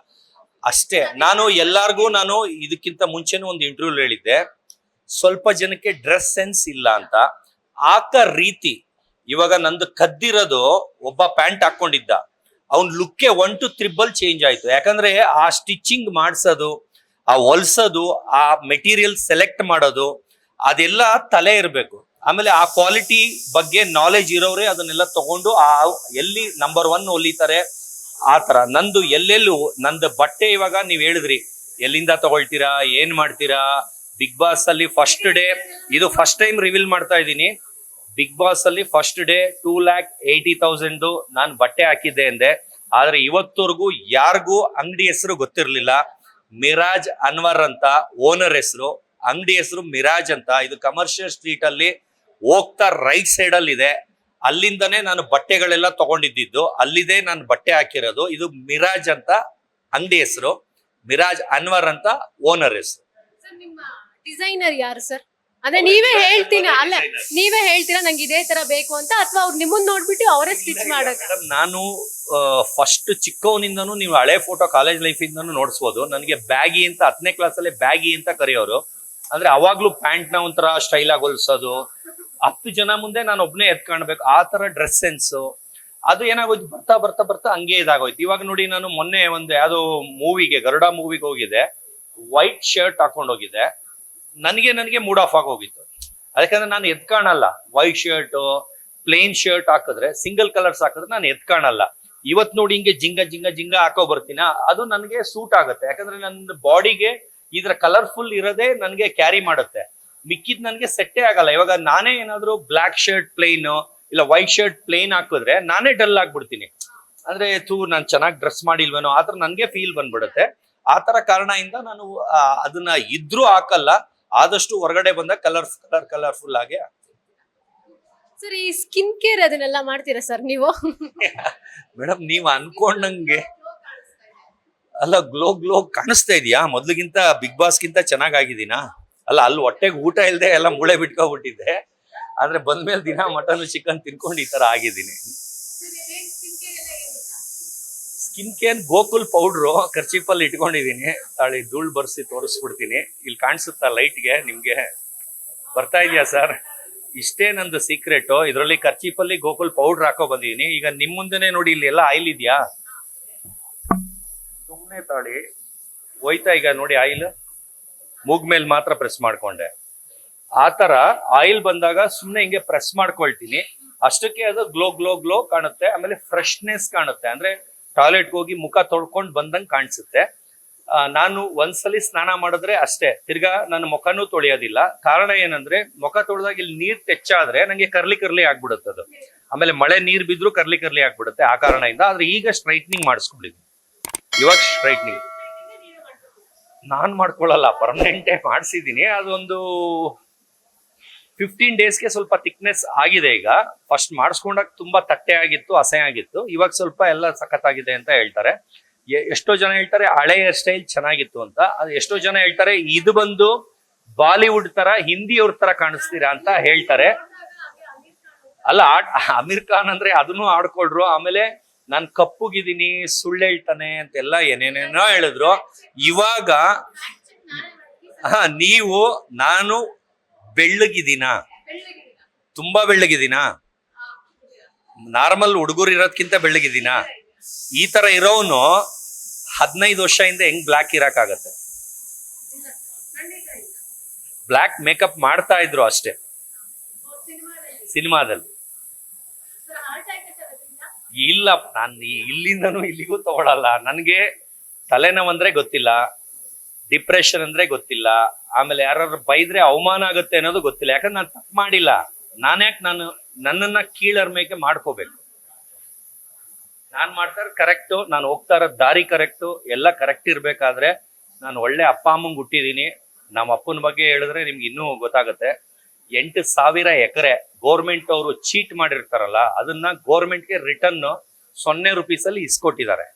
ಅಷ್ಟೇ. ನಾನು ಎಲ್ಲಾರ್ಗೂ, ನಾನು ಇದಕ್ಕಿಂತ ಮುಂಚೆನೂ ಒಂದು ಇಂಟರ್ವ್ಯೂ ಹೇಳಿದ್ದೆ, ಸ್ವಲ್ಪ ಜನಕ್ಕೆ ಡ್ರೆಸ್ ಸೆನ್ಸ್ ಇಲ್ಲ ಅಂತ. ಹಾಕ ರೀತಿ, ಇವಾಗ ನಂದು ಕದ್ದಿರೋದು, ಒಬ್ಬ ಪ್ಯಾಂಟ್ ಹಾಕೊಂಡಿದ್ದ, ಅವ್ನ್ ಲುಕ್ಕೆ 1 to 3 ಚೇಂಜ್ ಆಯ್ತು. ಯಾಕಂದ್ರೆ ಆ ಸ್ಟಿಚಿಂಗ್ ಮಾಡ್ಸೋದು, ಆ ಹೊಲ್ಸೋದು, ಆ ಮೆಟೀರಿಯಲ್ ಸೆಲೆಕ್ಟ್ ಮಾಡೋದು, ಅದೆಲ್ಲ ತಲೆ ಇರ್ಬೇಕು. ಆಮೇಲೆ ಆ ಕ್ವಾಲಿಟಿ ಬಗ್ಗೆ ನಾಲೆಜ್ ಇರೋರೆ ಅದನ್ನೆಲ್ಲ ತಗೊಂಡು ಎಲ್ಲಿ ನಂಬರ್ 1 ಹೊಲಿತಾರೆ ಆ ತರ. ನಂದು ಬಟ್ಟೆ ಇವಾಗ ನೀವ್ ಹೇಳಿದ್ರಿ ಎಲ್ಲಿಂದ ತಗೊಳ್ತೀರಾ, ಏನ್ ಮಾಡ್ತೀರಾ? ಬಿಗ್ ಬಾಸ್ ಅಲ್ಲಿ ಫಸ್ಟ್ ಡೇ, ಇದು ಫಸ್ಟ್ ಟೈಮ್ ರಿವೀಲ್ ಮಾಡ್ತಾ ಇದ್ದೀನಿ. ಬಿಗ್ ಬಾಸ್ ಅಲ್ಲಿ ಫಸ್ಟ್ ಡೇ 2,80,000 ನಾನು ಬಟ್ಟೆ ಹಾಕಿದ್ದೆ ಅಂದೆ. ಆದ್ರೆ ಇವತ್ತವರೆಗೂ ಯಾರಿಗೂ ಅಂಗಡಿ ಹೆಸರು ಗೊತ್ತಿರ್ಲಿಲ್ಲ. ಮಿರಾಜ್ ಅನ್ವರ್ ಅಂತ ಓನರ್ ಹೆಸರು, ಅಂಗಡಿ ಹೆಸರು ಮಿರಾಜ್ ಅಂತ. ಇದು ಕಮರ್ಷಿಯಲ್ ಸ್ಟ್ರೀಟ್ ಅಲ್ಲಿ ಹೋಗ್ತಾ ರೈಟ್ ಸೈಡ್ ಅಲ್ಲಿ ಇದೆ. ಅಲ್ಲಿಂದನೇ ನಾನು ಬಟ್ಟೆಗಳೆಲ್ಲ ತಗೊಂಡಿದ್ದು, ಅಲ್ಲಿದೆ ನಾನು ಬಟ್ಟೆ ಹಾಕಿರೋದು. ಇದು ಮಿರಾಜ್ ಅಂತ ಅಂಗಡಿ ಹೆಸರು, ಮಿರಾಜ್ ಅನ್ವರ್ ಅಂತ ಓನರ್ ಹೆಸರು. ನಿಮ್ಮ ಡಿಸೈನರ್ ಯಾರು ಸರ್? ಅಂದ್ರೆ ನೀವೇ ಹೇಳ್ತೀರಾ ನಂಗೆ ಇದೇ ತರ ಬೇಕು ಅಂತ, ಅಥವಾ ಅವ್ರು ನಿಮ್ಮನ್ನ ನೋಡ್ಬಿಟ್ಟು ಅವರೇ ಸ್ಟಿಚ್ ಮಾಡೋದು? ಮೇಡಮ್ ನಾನು ಫಸ್ಟ್ ಚಿಕ್ಕವನಿಂದನೂ ನೀವು ಹಳೆ ಫೋಟೋ ಕಾಲೇಜ್ ಲೈಫ್ ಇಂದನೂ ನೋಡಿಸ್ಬೋದು. ನನಗೆ ಬ್ಯಾಗಿ ಅಂತ 10ನೇ ಕ್ಲಾಸಲ್ಲಿ ಬ್ಯಾಗಿ ಅಂತ ಕರೆಯೋರು. ಅಂದ್ರೆ ಅವಾಗ್ಲೂ ಪ್ಯಾಂಟ್ ನ ಒಂಥರ ಸ್ಟೈಲ್ ಆಗಿ ಹೊಲ್ಸೋದು, 10 ಜನ ಮುಂದೆ ನಾನು ಒಬ್ನೇ ಎದ್ ಕಾಣ್ಬೇಕು, ಆ ತರ ಡ್ರೆಸ್ ಸೆನ್ಸ್. ಅದು ಏನಾಗೋಯ್ತು, ಬರ್ತಾ ಬರ್ತಾ ಬರ್ತಾ ಹಂಗೆ ಇದಾಗೋಯ್ತು. ಇವಾಗ ನೋಡಿ, ನಾನು ಮೊನ್ನೆ ಒಂದು ಯಾವ್ದೋ ಮೂವಿಗೆ, ಗರುಡ ಮೂವಿಗೆ ಹೋಗಿದ್ದೆ, ವೈಟ್ ಶರ್ಟ್ ಹಾಕೊಂಡು ಹೋಗಿದ್ದೆ. ನನಗೆ ಮೂಡ್ ಆಫ್ ಆಗಿ ಹೋಗಿತ್ತು. ಅದಕ್ಕಂದ್ರೆ ನಾನು ಎದ್ ಕಾಣಲ್ಲ. ವೈಟ್ ಶರ್ಟ್, ಪ್ಲೇನ್ ಶರ್ಟ್ ಹಾಕಿದ್ರೆ, ಸಿಂಗಲ್ ಕಲರ್ಸ್ ಹಾಕಿದ್ರೆ ನಾನು ಎದ್ ಕಾಣಲ್ಲ. ಇವತ್ ನೋಡಿ ಹಿಂಗೆ ಜಿಂಗ ಜಿಂಗ ಜಿಂಗ ಹಾಕೋ ಬರ್ತೀನ, ಅದು ನನಗೆ ಸೂಟ್ ಆಗುತ್ತೆ. ಯಾಕಂದ್ರೆ ನನ್ನ ಬಾಡಿಗೆ ಇದ್ರ ಕಲರ್ಫುಲ್ ಇರೋದೇ ನನಗೆ ಕ್ಯಾರಿ ಮಾಡುತ್ತೆ. ಮಿಕ್ಕಿದ್ ನನಗೆ ಸೆಟ್ಟೇ ಆಗಲ್ಲ. ಇವಾಗ ನಾನೇ ಏನಾದ್ರು ಬ್ಲಾಕ್ ಶರ್ಟ್ ಪ್ಲೇನ್ ಇಲ್ಲ ವೈಟ್ ಶರ್ಟ್ ಪ್ಲೇನ್ ಹಾಕಿದ್ರೆ ನಾನೇ ಡಲ್ ಆಗ್ಬಿಡ್ತೀನಿ. ಅಂದ್ರೆ ನಾನು ಚೆನ್ನಾಗಿ ಡ್ರೆಸ್ ಮಾಡಿಲ್ವೇನೋ ಆತರ ನನ್ಗೆ ಫೀಲ್ ಬಂದ್ಬಿಡುತ್ತೆ. ಆ ತರ ಕಾರಣದಿಂದ ನಾನು ಅದನ್ನ ಇದ್ರೂ ಹಾಕಲ್ಲ. ಆದಷ್ಟು ಹೊರಗಡೆ ಬಂದ ಕಲರ್ಫುಲ್ ಆಗಿ ಸರ್, ಈ ಸ್ಕಿನ್ ಕೇರ್ ಅದನ್ನೆಲ್ಲ ಮಾಡ್ತೀರಾ ಸರ್ ನೀವು? ಮೇಡಮ್, ನೀವ್ ಅನ್ಕೊಂಡಂಗೆ ಅಲ್ಲ, ಗ್ಲೋ ಕಾಣಿಸ್ತಾ ಇದೆಯಾ? ಮೊದ್ಲಿಗಿಂತ ಬಿಗ್ ಬಾಸ್ ಗಿಂತ ಚೆನ್ನಾಗಿದ್ದೀನಾ? ಅಲ್ಲ, ಅಲ್ಲಿ ಹೊಟ್ಟೆಗೆ ಊಟ ಇಲ್ದೆ ಎಲ್ಲ ಮೂಳೆ ಬಿಟ್ಕೊಬಿಟ್ಟಿದ್ದೆ. ಆದ್ರೆ ಬಂದ್ಮೇಲೆ ದಿನ ಮಟನ್ ಚಿಕನ್ ತಿನ್ಕೊಂಡು ಈ ತರ ಆಗಿದ್ದೀನಿ. ಸ್ಕಿನ್ ಕೇರ್ ಗೋಕುಲ್ ಪೌಡ್ರು ಖರ್ಚಿಪಲ್ಲಿ ಇಟ್ಕೊಂಡಿದೀನಿ. ತಾಳಿ ಧೂಳ್ ಬರ್ಸಿ ತೋರಿಸ್ಬಿಡ್ತೀನಿ. ಇಲ್ಲಿ ಕಾಣಿಸುತ್ತಾ ಲೈಟ್ಗೆ ನಿಮ್ಗೆ? ಬರ್ತಾ ಇದೆಯಾ ಸರ್? ಇಷ್ಟೇ ನಂದು ಸೀಕ್ರೆಟ್. ಇದ್ರಲ್ಲಿ ಖರ್ಚಿಪಲ್ಲಿ ಗೋಕುಲ್ ಪೌಡರ್ ಹಾಕೋ ಬಂದಿದೀನಿ. ಈಗ ನಿಮ್ ಮುಂದೆನೆ ನೋಡಿ, ಇಲ್ಲಿ ಎಲ್ಲ ಆಯಿಲ್ ಇದೆಯಾ? ಸುಮ್ನೆ ತಾಳಿ ಹೋಯ್ತಾ ಈಗ ನೋಡಿ, ಆಯಿಲ್ ಮೂಗ್ ಮೇಲೆ ಮಾತ್ರ ಪ್ರೆಸ್ ಮಾಡ್ಕೊಂಡೆ. ಆ ತರ ಆಯಿಲ್ ಬಂದಾಗ ಸುಮ್ನೆ ಹಿಂಗೆ ಪ್ರೆಸ್ ಮಾಡ್ಕೊಳ್ತೀನಿ. ಅಷ್ಟಕ್ಕೆ ಅದು ಗ್ಲೋ ಕಾಣುತ್ತೆ. ಆಮೇಲೆ ಫ್ರೆಶ್ನೆಸ್ ಕಾಣುತ್ತೆ. ಅಂದ್ರೆ ಟಾಯ್ಲೆಟ್ಗೆ ಹೋಗಿ ಮುಖ ತೊಳ್ಕೊಂಡ್ ಬಂದಂಗ್ ಕಾಣಿಸುತ್ತೆ. ನಾನು ಒಂದ್ಸಲಿ ಸ್ನಾನ ಮಾಡಿದ್ರೆ ಅಷ್ಟೇ, ತಿರ್ಗಾ ನನ್ನ ಮುಖನೂ ತೊಳೆಯೋದಿಲ್ಲ. ಕಾರಣ ಏನಂದ್ರೆ, ಮುಖ ತೊಳೆದಾಗ ಇಲ್ಲಿ ನೀರ್ ತೆಚ್ಚಾದ್ರೆ ನಂಗೆ ಕರ್ಲಿ ಆಗ್ಬಿಡುತ್ತೆ ಅದು. ಆಮೇಲೆ ಮಳೆ ನೀರ್ ಬಿದ್ರು ಕರ್ಲಿ ಆಗ್ಬಿಡುತ್ತೆ. ಆ ಕಾರಣದಿಂದ. ಆದ್ರೆ ಈಗ ಸ್ಟ್ರೈಟ್ನಿಂಗ್ ಮಾಡಿಸ್ಕೊಂಡಿದ್ದೀನಿ. ಇವಾಗ ಸ್ಟ್ರೈಟ್ನಿಂಗ್ ನಾನ್ ಮಾಡ್ಕೊಳ್ಳಲ್ಲ, ಪರ್ಮನೆಂಟೇ ಮಾಡಿಸಿದೀನಿ. ಅದೊಂದು 15 ಡೇಸ್ಗೆ ಸ್ವಲ್ಪ ಥಿಕ್ನೆಸ್ ಆಗಿದೆ. ಈಗ ಫಸ್ಟ್ ಮಾಡಿಸ್ಕೊಂಡಾಗ ತುಂಬಾ ತಟ್ಟೆ ಆಗಿತ್ತು, ಅಸಹ್ಯ ಆಗಿತ್ತು. ಇವಾಗ ಸ್ವಲ್ಪ ಎಲ್ಲ ಸಖತ್ತಾಗಿದೆ ಅಂತ ಹೇಳ್ತಾರೆ. ಎಷ್ಟೋ ಜನ ಹೇಳ್ತಾರೆ ಹಳೆ ಹೇರ್ ಸ್ಟೈಲ್ ಚೆನ್ನಾಗಿತ್ತು ಅಂತ. ಎಷ್ಟೋ ಜನ ಹೇಳ್ತಾರೆ ಇದು ಬಂದು ಬಾಲಿವುಡ್ ತರ, ಹಿಂದಿಯವ್ರ ತರ ಕಾಣಿಸ್ತೀರಾ ಅಂತ ಹೇಳ್ತಾರೆ. ಅಲ್ಲ, ಅಮೀರ್ ಖಾನ್ ಅಂದ್ರೆ ಅದನ್ನು ಆಡ್ಕೊಳ್ರು. ಆಮೇಲೆ ನಾನ್ ಕಪ್ಪುಗಿದ್ದೀನಿ, ಸುಳ್ಳು ಹೇಳ್ತಾನೆ ಅಂತೆಲ್ಲ ಏನೇನೇನೋ ಹೇಳಿದ್ರು. ಇವಾಗ ನಾನು ಬೆಳ್ಳಗಿದ್ದೀನಾ? ತುಂಬಾ ಬೆಳ್ಳಗಿದ್ದೀನಾ? ನಾರ್ಮಲ್ ಹುಡುಗರು ಇರೋದ್ಕಿಂತ ಬೆಳ್ಳಗಿದ್ದೀನಾ? ಈ ತರ ಇರೋನು 15 ವರ್ಷದಿಂದ ಹೆಂಗ್ ಬ್ಲಾಕ್ ಇರಕ್ಕಾಗತ್ತೆ? ಬ್ಲಾಕ್ ಮೇಕಪ್ ಮಾಡ್ತಾ ಇದ್ರು ಅಷ್ಟೇ ಸಿನಿಮಾದಲ್ಲಿ. ಇಲ್ಲ, ನಾನು ಇಲ್ಲಿಂದನೂ ಇಲ್ಲಿಗೂ ತಗೊಳಲ್ಲ. ನನ್ಗೆ ತಲೆನೋವು ಅಂದ್ರೆ ಗೊತ್ತಿಲ್ಲ, ಡಿಪ್ರೆಷನ್ ಅಂದ್ರೆ ಗೊತ್ತಿಲ್ಲ, ಆಮೇಲೆ ಯಾರು ಬೈದ್ರೆ ಅವಮಾನ ಆಗುತ್ತೆ ಅನ್ನೋದು ಗೊತ್ತಿಲ್ಲ. ಯಾಕಂದ್ರೆ ನಾನು ತಪ್ಪು ಮಾಡಿಲ್ಲ. ನನ್ನನ್ನ ಕೀಳರ್ಮೇಕೆ ಮಾಡ್ಕೋಬೇಕು? ನಾನ್ ಮಾಡ್ತಾ ಇರೋದು ಕರೆಕ್ಟು, ನಾನು ಹೋಗ್ತಾ ಇರೋ ದಾರಿ ಕರೆಕ್ಟು, ಎಲ್ಲ ಕರೆಕ್ಟ್ ಇರ್ಬೇಕಾದ್ರೆ ನಾನು ಒಳ್ಳೆ ಅಪ್ಪ ಅಮ್ಮಂಗೆ ಹುಟ್ಟಿದೀನಿ. ನಮ್ಮ ಅಪ್ಪನ ಬಗ್ಗೆ ಹೇಳಿದ್ರೆ ನಿಮ್ಗೆ ಇನ್ನೂ ಗೊತ್ತಾಗುತ್ತೆ. 8,000 ಎಕರೆ ಗೌರ್ಮೆಂಟ್ ಅವರು ಚೀಟ್ ಮಾಡಿರ್ತಾರಲ್ಲ, ಅದನ್ನ ಗೌರ್ಮೆಂಟ್ಗೆ ರಿಟರ್ನ್ 0 ರೂಪೀಸಲ್ಲಿ ಇಸ್ಕೊಟ್ಟಿದ್ದಾರೆ.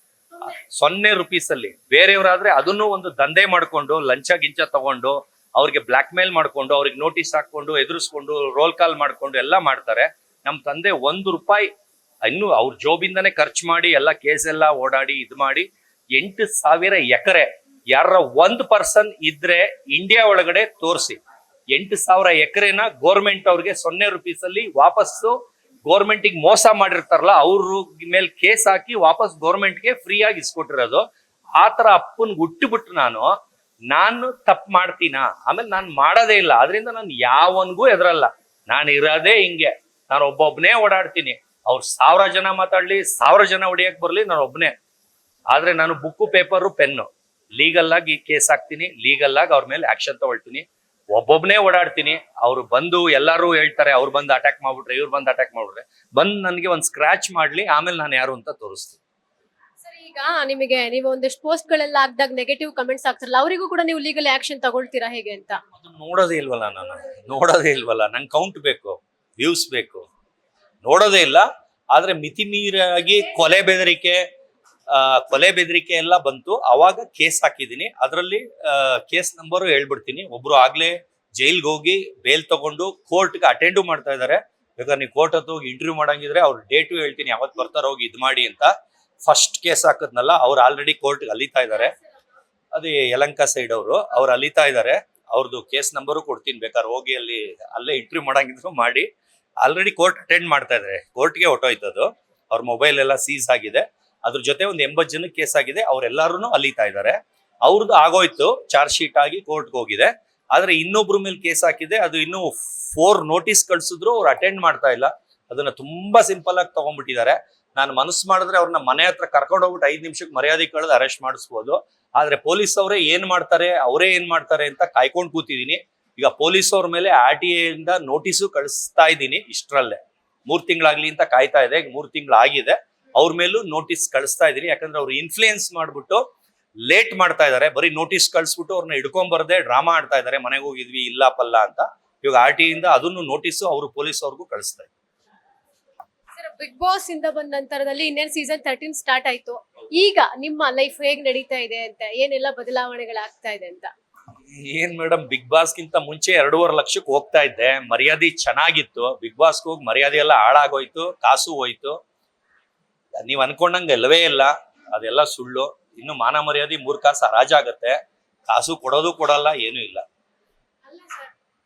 0 ರೂಪೀಸಲ್ಲಿ. ಬೇರೆಯವರಾದ್ರೆ ಅದನ್ನು ಒಂದು ದಂಧೆ ಮಾಡ್ಕೊಂಡು, ಲಂಚ ಗಿಂಚ ತಗೊಂಡು, ಅವ್ರಿಗೆ ಬ್ಲಾಕ್ ಮೇಲ್ ಮಾಡ್ಕೊಂಡು, ಅವ್ರಿಗೆ ನೋಟಿಸ್ ಹಾಕೊಂಡು, ಎದುರಿಸ್ಕೊಂಡು, ರೋಲ್ ಕಾಲ್ ಮಾಡ್ಕೊಂಡು ಎಲ್ಲ ಮಾಡ್ತಾರೆ. ನಮ್ ತಂದೆ 1 ರೂಪಾಯಿ ಇನ್ನು ಅವ್ರ ಜೋಬಿಂದಾನೇ ಖರ್ಚು ಮಾಡಿ ಎಲ್ಲ ಕೇಸ್ ಎಲ್ಲ ಓಡಾಡಿ ಇದು ಮಾಡಿ 8,000 ಎಕರೆ. ಯಾರ 1 ಪರ್ಸನ್ ಇದ್ರೆ ಇಂಡಿಯಾ ಒಳಗಡೆ ತೋರಿಸಿ. 8,000 ಎಕರೆನ ಗೋರ್ಮೆಂಟ್ ಅವ್ರಿಗೆ 0 ರೂಪೀಸಲ್ಲಿ ವಾಪಸ್ಸು ಗೋರ್ಮೆಂಟಿಗೆ ಮೋಸ ಮಾಡಿರ್ತಾರಲ್ಲ, ಅವ್ರ ಮೇಲೆ ಕೇಸ್ ಹಾಕಿ ವಾಪಸ್ ಗೋರ್ಮೆಂಟ್ಗೆ ಫ್ರೀ ಆಗಿ ಇಸ್ಕೊಟ್ಟಿರೋದು. ಆತರ ಅಪ್ಪನ್ ಹುಟ್ಟಿಬಿಟ್ಟು ನಾನು ತಪ್ಪು ಮಾಡ್ತೀನ? ಆಮೇಲೆ ನಾನು ಮಾಡೋದೇ ಇಲ್ಲ. ಅದರಿಂದ ನಾನು ಯಾವನ್ಗೂ ಎದುರಲ್ಲ. ನಾನು ಇರೋದೇ ಹಿಂಗೆ. ನಾನು ಒಬ್ಬೊಬ್ನೇ ಓಡಾಡ್ತೀನಿ. ಅವ್ರು 1000 ಜನ ಮಾತಾಡ್ಲಿ, 1000 ಜನ ಹೊಡಿಯಕ್ ಬರ್ಲಿ, ನಾನು ಒಬ್ನೇ. ಆದ್ರೆ ನಾನು ಬುಕ್ಕು, ಪೇಪರು, ಪೆನ್ನು ಲೀಗಲ್ ಆಗಿ ಕೇಸ್ ಹಾಕ್ತೀನಿ, ಲೀಗಲ್ ಆಗಿ ಅವ್ರ ಮೇಲೆ ಆಕ್ಷನ್ ತಗೊಳ್ತೀನಿ. ಒಬ್ಬೊಬ್ನೇ ಓಡಾಡ್ತೀನಿ. ಅವ್ರು ಬಂದು ಎಲ್ಲಾರು ಹೇಳ್ತಾರೆ, ಅವ್ರು ಬಂದು ಅಟ್ಯಾಕ್ ಮಾಡ್ಬಿಟ್ರೆ, ಇವ್ರು ಬಂದು ಅಟ್ಯಾಕ್ ಮಾಡ್ಬಿಟ್ರೆ, ಬಂದು ನನಗೆ ಒಂದು ಸ್ಕ್ರಾಚ್ ಮಾಡ್ಲಿ, ಆಮೇಲೆ ನಾನು ಯಾರು ಅಂತ ತೋರಿಸ್ತೀನಿ. ಈಗ ನಿಮಗೆ ನೀವು ಒಂದಷ್ಟು ಪೋಸ್ಟ್ ಗಳೆಲ್ಲ ಹಾಕಿದಾಗ ನೆಗೆಟಿವ್ ಕಮೆಂಟ್ಸ್ ಆಗ್ತಾರಲ್ಲ, ಅವರಿಗೂ ಕೂಡ ನೀವು ಲೀಗಲ್ ಆಕ್ಷನ್ ತಗೊಳ್ತೀರಾ ಹೇಗೆ ಅಂತ? ನೋಡೋದೇ ಇಲ್ವಲ್ಲ ನಾನು, ನಂಗೆ ಕೌಂಟ್ ಬೇಕು, ವ್ಯೂಸ್ ಬೇಕು, ನೋಡೋದೇ ಇಲ್ಲ. ಆದ್ರೆ ಮಿತಿ ಮೀರಾಗಿ ಕೊಲೆ ಬೆದರಿಕೆ ಎಲ್ಲ ಬಂತು. ಅವಾಗ ಕೇಸ್ ಹಾಕಿದೀನಿ. ಅದರಲ್ಲಿ ಕೇಸ್ ನಂಬರು ಹೇಳ್ಬಿಡ್ತೀನಿ. ಒಬ್ರು ಆಗ್ಲೇ ಜೈಲ್ಗೆ ಹೋಗಿ ಬೇಲ್ ತಗೊಂಡು ಕೋರ್ಟ್ಗೆ ಅಟೆಂಡು ಮಾಡ್ತಾ ಇದ್ದಾರೆ. ಬೇಕಾದ್ರೆ ನೀವು ಕೋರ್ಟ್ ಹತ್ತು ಹೋಗಿ ಇಂಟರ್ವ್ಯೂ ಮಾಡಂಗಿದ್ರೆ ಅವ್ರ ಡೇಟು ಹೇಳ್ತೀನಿ, ಯಾವತ್ತು ಬರ್ತಾರ ಹೋಗಿ ಇದು ಮಾಡಿ ಅಂತ. ಫಸ್ಟ್ ಕೇಸ್ ಹಾಕದ್ನಲ್ಲ, ಅವ್ರು ಆಲ್ರೆಡಿ ಕೋರ್ಟ್ಗೆ ಅಲಿತಾ ಇದ್ದಾರೆ. ಅದೇ ಯಲಂಕ ಸೈಡ್ ಅವ್ರು ಅಲಿತಾ ಇದ್ದಾರೆ. ಅವ್ರದ್ದು ಕೇಸ್ ನಂಬರು ಕೊಡ್ತೀನಿ, ಬೇಕಾದ್ರೆ ಹೋಗಿ ಅಲ್ಲೇ ಇಂಟರ್ವ್ಯೂ ಮಾಡಂಗಿದ್ರು ಮಾಡಿ. ಆಲ್ರೆಡಿ ಕೋರ್ಟ್ ಅಟೆಂಡ್ ಮಾಡ್ತಾ ಇದ್ದಾರೆ, ಕೋರ್ಟ್ಗೆ ಹೊಟ್ಟೋಯ್ತದು. ಅವ್ರ ಮೊಬೈಲ್ ಎಲ್ಲ ಸೀಸ್ ಆಗಿದೆ. ಅದ್ರ ಜೊತೆ ಒಂದು 80 ಜನಕ್ಕೆ ಕೇಸ್ ಆಗಿದೆ, ಅವ್ರೆಲ್ಲಾರು ಅಲಿತಾ ಇದ್ದಾರೆ. ಅವ್ರದ್ದು ಆಗೋಯ್ತು, ಚಾರ್ಜ್ ಶೀಟ್ ಆಗಿ ಕೋರ್ಟ್ಗೆ ಹೋಗಿದೆ. ಆದ್ರೆ ಇನ್ನೊಬ್ರ ಮೇಲೆ ಕೇಸ್ ಹಾಕಿದೆ, ಅದು ಇನ್ನು 4 ನೋಟಿಸ್ ಕಳ್ಸಿದ್ರು, ಅವ್ರು ಅಟೆಂಡ್ ಮಾಡ್ತಾ ಇಲ್ಲ. ಅದನ್ನ ತುಂಬಾ ಸಿಂಪಲ್ ಆಗಿ ತಗೊಂಡ್ಬಿಟ್ಟಿದ್ದಾರೆ. ನಾನು ಮನಸ್ಸು ಮಾಡಿದ್ರೆ ಅವ್ರನ್ನ ಮನೆ ಹತ್ರ ಕರ್ಕೊಂಡು ಹೋಗ್ಬಿಟ್ಟು 5 ನಿಮಿಷಕ್ಕೆ ಮರ್ಯಾದೆ ಕಳೆದು ಅರೆಸ್ಟ್ ಮಾಡಿಸ್ಬೋದು. ಆದ್ರೆ ಪೊಲೀಸ್ ಅವರೇ ಏನ್ ಮಾಡ್ತಾರೆ ಅಂತ ಕಾಯ್ಕೊಂಡು ಕೂತಿದೀನಿ. ಈಗ ಪೊಲೀಸ್ ಅವ್ರ ಮೇಲೆ RTI ಇಂದ ನೋಟಿಸು ಕಳಿಸ್ತಾ ಇದ್ದೀನಿ. ಇಷ್ಟರಲ್ಲೇ 3 ತಿಂಗಳಾಗ್ಲಿ ಅಂತ ಕಾಯ್ತಾ ಇದೆ. 3 ತಿಂಗಳಾಗಿದೆ. ಅವ್ರ ಮೇಲೂ ನೋಟಿಸ್ ಕಳಿಸ್ತಾ ಇದೀನಿ. ಯಾಕಂದ್ರೆ ಅವ್ರು ಇನ್ಫ್ಲೂಯೆನ್ಸ್ ಮಾಡ್ಬಿಟ್ಟು ಲೇಟ್ ಮಾಡ್ತಾ ಇದಾರೆ. ಬರೀ ನೋಟಿಸ್ ಕಳಿಸ್ಬಿಟ್ಟು ಅವ್ರನ್ನ ಹಿಡ್ಕೊಂಬರದೆ ಡ್ರಾಮಾ ಆಡ್ತಾ ಇದಾರೆ. ಮನೆಗೆ ಹೋಗಿದ್ವಿ ಇಲ್ಲ ಪಲ್ಲ ಅಂತ. ಇವಾಗ RTI ಇಂದ ಅದನ್ನು ನೋಟಿಸು ಅವರು ಪೊಲೀಸ್ ಅವ್ರಿಗೂ ಕಳಿಸ್ತಾ ಇದ್ದಾರೆ. ಬಿಗ್ ಬಾಸ್ ಇಂದ ಬಂದ ನಂತರದಲ್ಲಿ ಇನ್ನೇನು ಸೀಸನ್ 13 ಸ್ಟಾರ್ಟ್ ಆಯ್ತು. ಈಗ ನಿಮ್ಮ ಲೈಫ್ ಹೇಗ್ ನಡೀತಾ ಇದೆ ಅಂತ, ಏನೆಲ್ಲ ಬದಲಾವಣೆಗಳಾಗ್ತಾ ಇದೆ ಅಂತ? ಏನ್ ಮೇಡಮ್, ಬಿಗ್ ಬಾಸ್ಗಿಂತ ಮುಂಚೆ 2.5 ಲಕ್ಷಕ್ಕೆ ಹೋಗ್ತಾ ಇದ್ದೆ. ಮರ್ಯಾದೆ ಚೆನ್ನಾಗಿತ್ತು. ಬಿಗ್ ಬಾಸ್ಗೆ ಹೋಗಿ ಮರ್ಯಾದೆ ಎಲ್ಲ ಹಾಳಾಗೋಯ್ತು, ಕಾಸು ಹೋಯ್ತು. ನೀವ್ ಅನ್ಕೊಂಡಂಗೆ ಎಲ್ಲವೇ ಇಲ್ಲ, ಅದೆಲ್ಲ ಸುಳ್ಳು. ಇನ್ನು ಮಾನ ಮರ್ಯಾದೆ 3 ಕಾಸು ಹರಾಜಾಗತ್ತೆ. ಕಾಸು ಕೊಡಲ್ಲ, ಏನೂ ಇಲ್ಲ.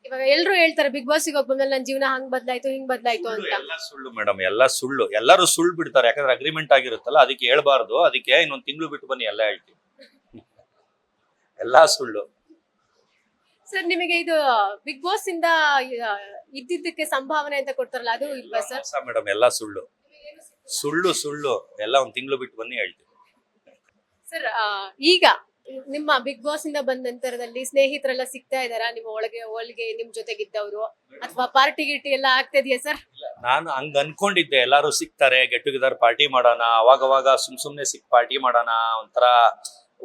ಇವಾಗ ಎಲ್ರು ಹೇಳ್ತಾರೆ ಬಿಗ್ ಬಾಸ್ ಹೋಗಿ ಬಂದ್ಮೇಲೆ ನನ್ನ ಜೀವನ ಹಂಗ್ ಬದಲಾಯ್ತು ಹಿಂಗ್ ಬದಲಾಯ್ತು ಅಂತ. ಎಲ್ಲ ಸುಳ್ಳು ಮೇಡಮ್, ಎಲ್ಲ ಸುಳ್ಳು. ಎಲ್ಲರೂ ಸುಳ್ಳು ಬಿಡ್ತಾರೆ. ಯಾಕಂದ್ರೆ ಅಗ್ರಿಮೆಂಟ್ ಆಗಿರುತ್ತಲ್ಲ, ಅದಕ್ಕೆ ಹೇಳ್ಬಾರ್ದು. ಅದಕ್ಕೆ ಇನ್ನೊಂದು ತಿಂಗಳು ಬಿಟ್ಟು ಬನ್ನಿ, ಎಲ್ಲ ಹೇಳ್ತೀವಿ. ಎಲ್ಲಾ ಸುಳ್ಳು. ಸರ್, ನಿಮಗೆ ಇದು ಬಿಗ್ ಬಾಸ್ ಇಂದ ಇದ್ದಿದ್ದಕ್ಕೆ ಸಂಭಾವನೆ ಅಂತ ಕೊಡ್ತಾರಲ್ಲ, ಅದು ಇಲ್ವಾ ಸರ್? ಮೇಡಮ್, ಎಲ್ಲ ಸುಳ್ಳು. ಸುಳ್ಳು ಎಲ್ಲ ಒಂದ್ ತಿಂಗಳು ಬಿಟ್ಟು ಬನ್ನಿ ಹೇಳ್ತೀವಿ. ಸರ್, ಈಗ ನಿಮ್ಮ ಬಿಗ್ ಬಾಸ್ ಇಂದ ಬಂದ ನಂತರದಲ್ಲಿ ಸ್ನೇಹಿತರೆಲ್ಲ ಸಿಗ್ತಾ ಇದಾರಾ ನಿಮ್ಮ ಒಳಗೆ ನಿಮ್ ಜೊತೆಗಿದ್ದವರು, ಅಥವಾ ಪಾರ್ಟಿ ಗಿಟಿ ಎಲ್ಲ ಆಗ್ತಾ ಇದೆಯಾ ಸರ್? ನಾನು ಹಂಗ ಅನ್ಕೊಂಡಿದ್ದೆ, ಎಲ್ಲಾರು ಸಿಗ್ತಾರೆ, ಗೆಟ್ ಟುಗೆದರ್ ಪಾರ್ಟಿ ಮಾಡೋಣ, ಅವಾಗವಾಗ ಸುಮ್ನೆ ಸಿಕ್ ಪಾರ್ಟಿ ಮಾಡೋಣ, ಒಂಥರ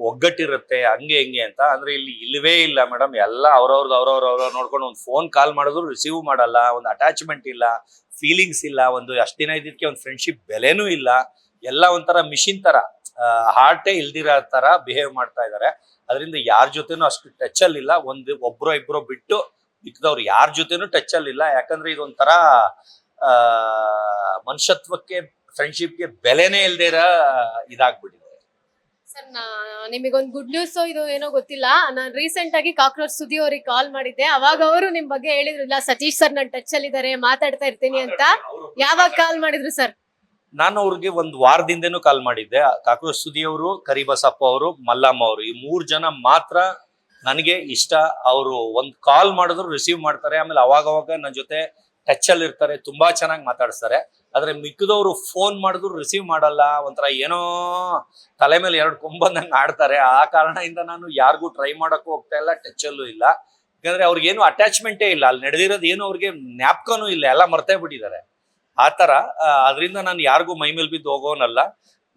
ಒಗ್ಗಟ್ಟಿರುತ್ತೆ, ಹಂಗೆ ಹಿಂಗೆ ಅಂತ. ಅಂದ್ರೆ ಇಲ್ಲಿ ಇಲ್ವೇ ಇಲ್ಲ ಮೇಡಮ್. ಎಲ್ಲ ಅವ್ರವ್ರ ನೋಡ್ಕೊಂಡು ಒಂದು ಫೋನ್ ಕಾಲ್ ಮಾಡಿದ್ರು ರಿಸೀವ್ ಮಾಡಲ್ಲ. ಒಂದು ಅಟ್ಯಾಚ್ಮೆಂಟ್ ಇಲ್ಲ, ಫೀಲಿಂಗ್ಸ್ ಇಲ್ಲ. ಒಂದು ಅಷ್ಟು ದಿನ ಇದ್ದಿದ್ದಕ್ಕೆ ಒಂದು ಫ್ರೆಂಡ್ಶಿಪ್ ಬೆಲೆನೂ ಇಲ್ಲ. ಎಲ್ಲ ಒಂಥರ ಮಿಷಿನ್ ತರ, ಹಾರ್ಟೇ ಇಲ್ದಿರೋ ತರ ಬಿಹೇವ್ ಮಾಡ್ತಾ ಇದಾರೆ. ಅದರಿಂದ ಯಾರ ಜೊತೆನೂ ಅಷ್ಟು ಟಚ್ ಅಲ್ಲಿ ಇಲ್ಲ. ಒಬ್ರೋ ಇಬ್ರೋ ಬಿಟ್ಟು ಮಿಕ್ಕದವ್ರು ಯಾರ ಜೊತೆನೂ ಟಚ್ ಅಲ್ಲಿ ಇಲ್ಲ. ಯಾಕಂದ್ರೆ ಇದೊಂಥರ ಮನುಷ್ಯತ್ವಕ್ಕೆ, ಫ್ರೆಂಡ್ಶಿಪ್ಗೆ ಬೆಲೆನೇ ಇಲ್ದಿರ ಇದಾಗ್ಬಿಟ್ಟಿದೆ. ಸರ್, ನಿಮಗೊಂದು ಗುಡ್ ನ್ಯೂಸ್, ಇದು ಏನೋ ಗೊತ್ತಿಲ್ಲ. ನಾನು ರೀಸೆಂಟ್ ಆಗಿ ಕಾಕ್ರೋಚ್ ಸುದಿ ಅವ್ರಿಗೆ ಕಾಲ್ ಮಾಡಿದ್ದೆ. ಅವಾಗ ಅವರು ನಿಮ್ ಬಗ್ಗೆ ಹೇಳಿದ್ರು, ಇಲ್ಲ ಸತೀಶ್ ಸರ್ ನನ್ನ ಟಚ್ ಅಲ್ಲಿ ಇದಾರೆ, ಮಾತಾಡ್ತಾ ಇರ್ತೀನಿ ಅಂತ. ಯಾವಾಗ ಕಾಲ್ ಮಾಡಿದ್ರು ಸರ್? ನಾನು ಅವ್ರಿಗೆ 1 ವಾರದಿಂದನೂ ಕಾಲ್ ಮಾಡಿದ್ದೆ. ಕಾಕ್ರೋಚ್ ಸುದಿ ಅವರು, ಕರಿಬಸಪ್ಪ ಅವರು, ಮಲ್ಲಮ್ಮ ಅವರು, ಈ 3 ಜನ ಮಾತ್ರ ನನಗೆ ಇಷ್ಟ. ಅವರು ಒಂದು ಕಾಲ್ ಮಾಡಿದ್ರು ರಿಸೀವ್ ಮಾಡ್ತಾರೆ. ಆಮೇಲೆ ಅವಾಗವಾಗ ನನ್ನ ಜೊತೆ ಟಚ್ ಅಲ್ಲಿ ಇರ್ತಾರೆ, ತುಂಬಾ ಚೆನ್ನಾಗಿ ಮಾತಾಡಿಸ್ತಾರೆ. ಆದ್ರೆ ಮಿಕ್ಕದವರು ಫೋನ್ ಮಾಡಿದ್ರು ರಿಸೀವ್ ಮಾಡಲ್ಲ. ಒಂಥರ ಏನೋ ತಲೆ ಮೇಲೆ 2 ಕೊಂಬಂದಂಗೆ ಆಡ್ತಾರೆ. ಆ ಕಾರಣದಿಂದ ನಾನು ಯಾರಿಗೂ ಟ್ರೈ ಮಾಡಕ್ಕೂ ಹೋಗ್ತಾ ಇಲ್ಲ, ಟಚ್ ಅಲ್ಲೂ ಇಲ್ಲ. ಯಾಕಂದ್ರೆ ಅವ್ರಿಗೇನು ಅಟ್ಯಾಚ್ಮೆಂಟೇ ಇಲ್ಲ. ಅಲ್ಲಿ ನಡೆದಿರೋದು ಏನು ಅವ್ರಿಗೆ ಜ್ಞಾಪಕನೂ ಇಲ್ಲ, ಎಲ್ಲ ಮರ್ತೇ ಬಿಟ್ಟಿದ್ದಾರೆ. ಆ ತರ. ಅದರಿಂದ ನಾನು ಯಾರಿಗೂ ಮೈ ಮೇಲೆ ಬಿದ್ದು ಹೋಗೋನಲ್ಲ.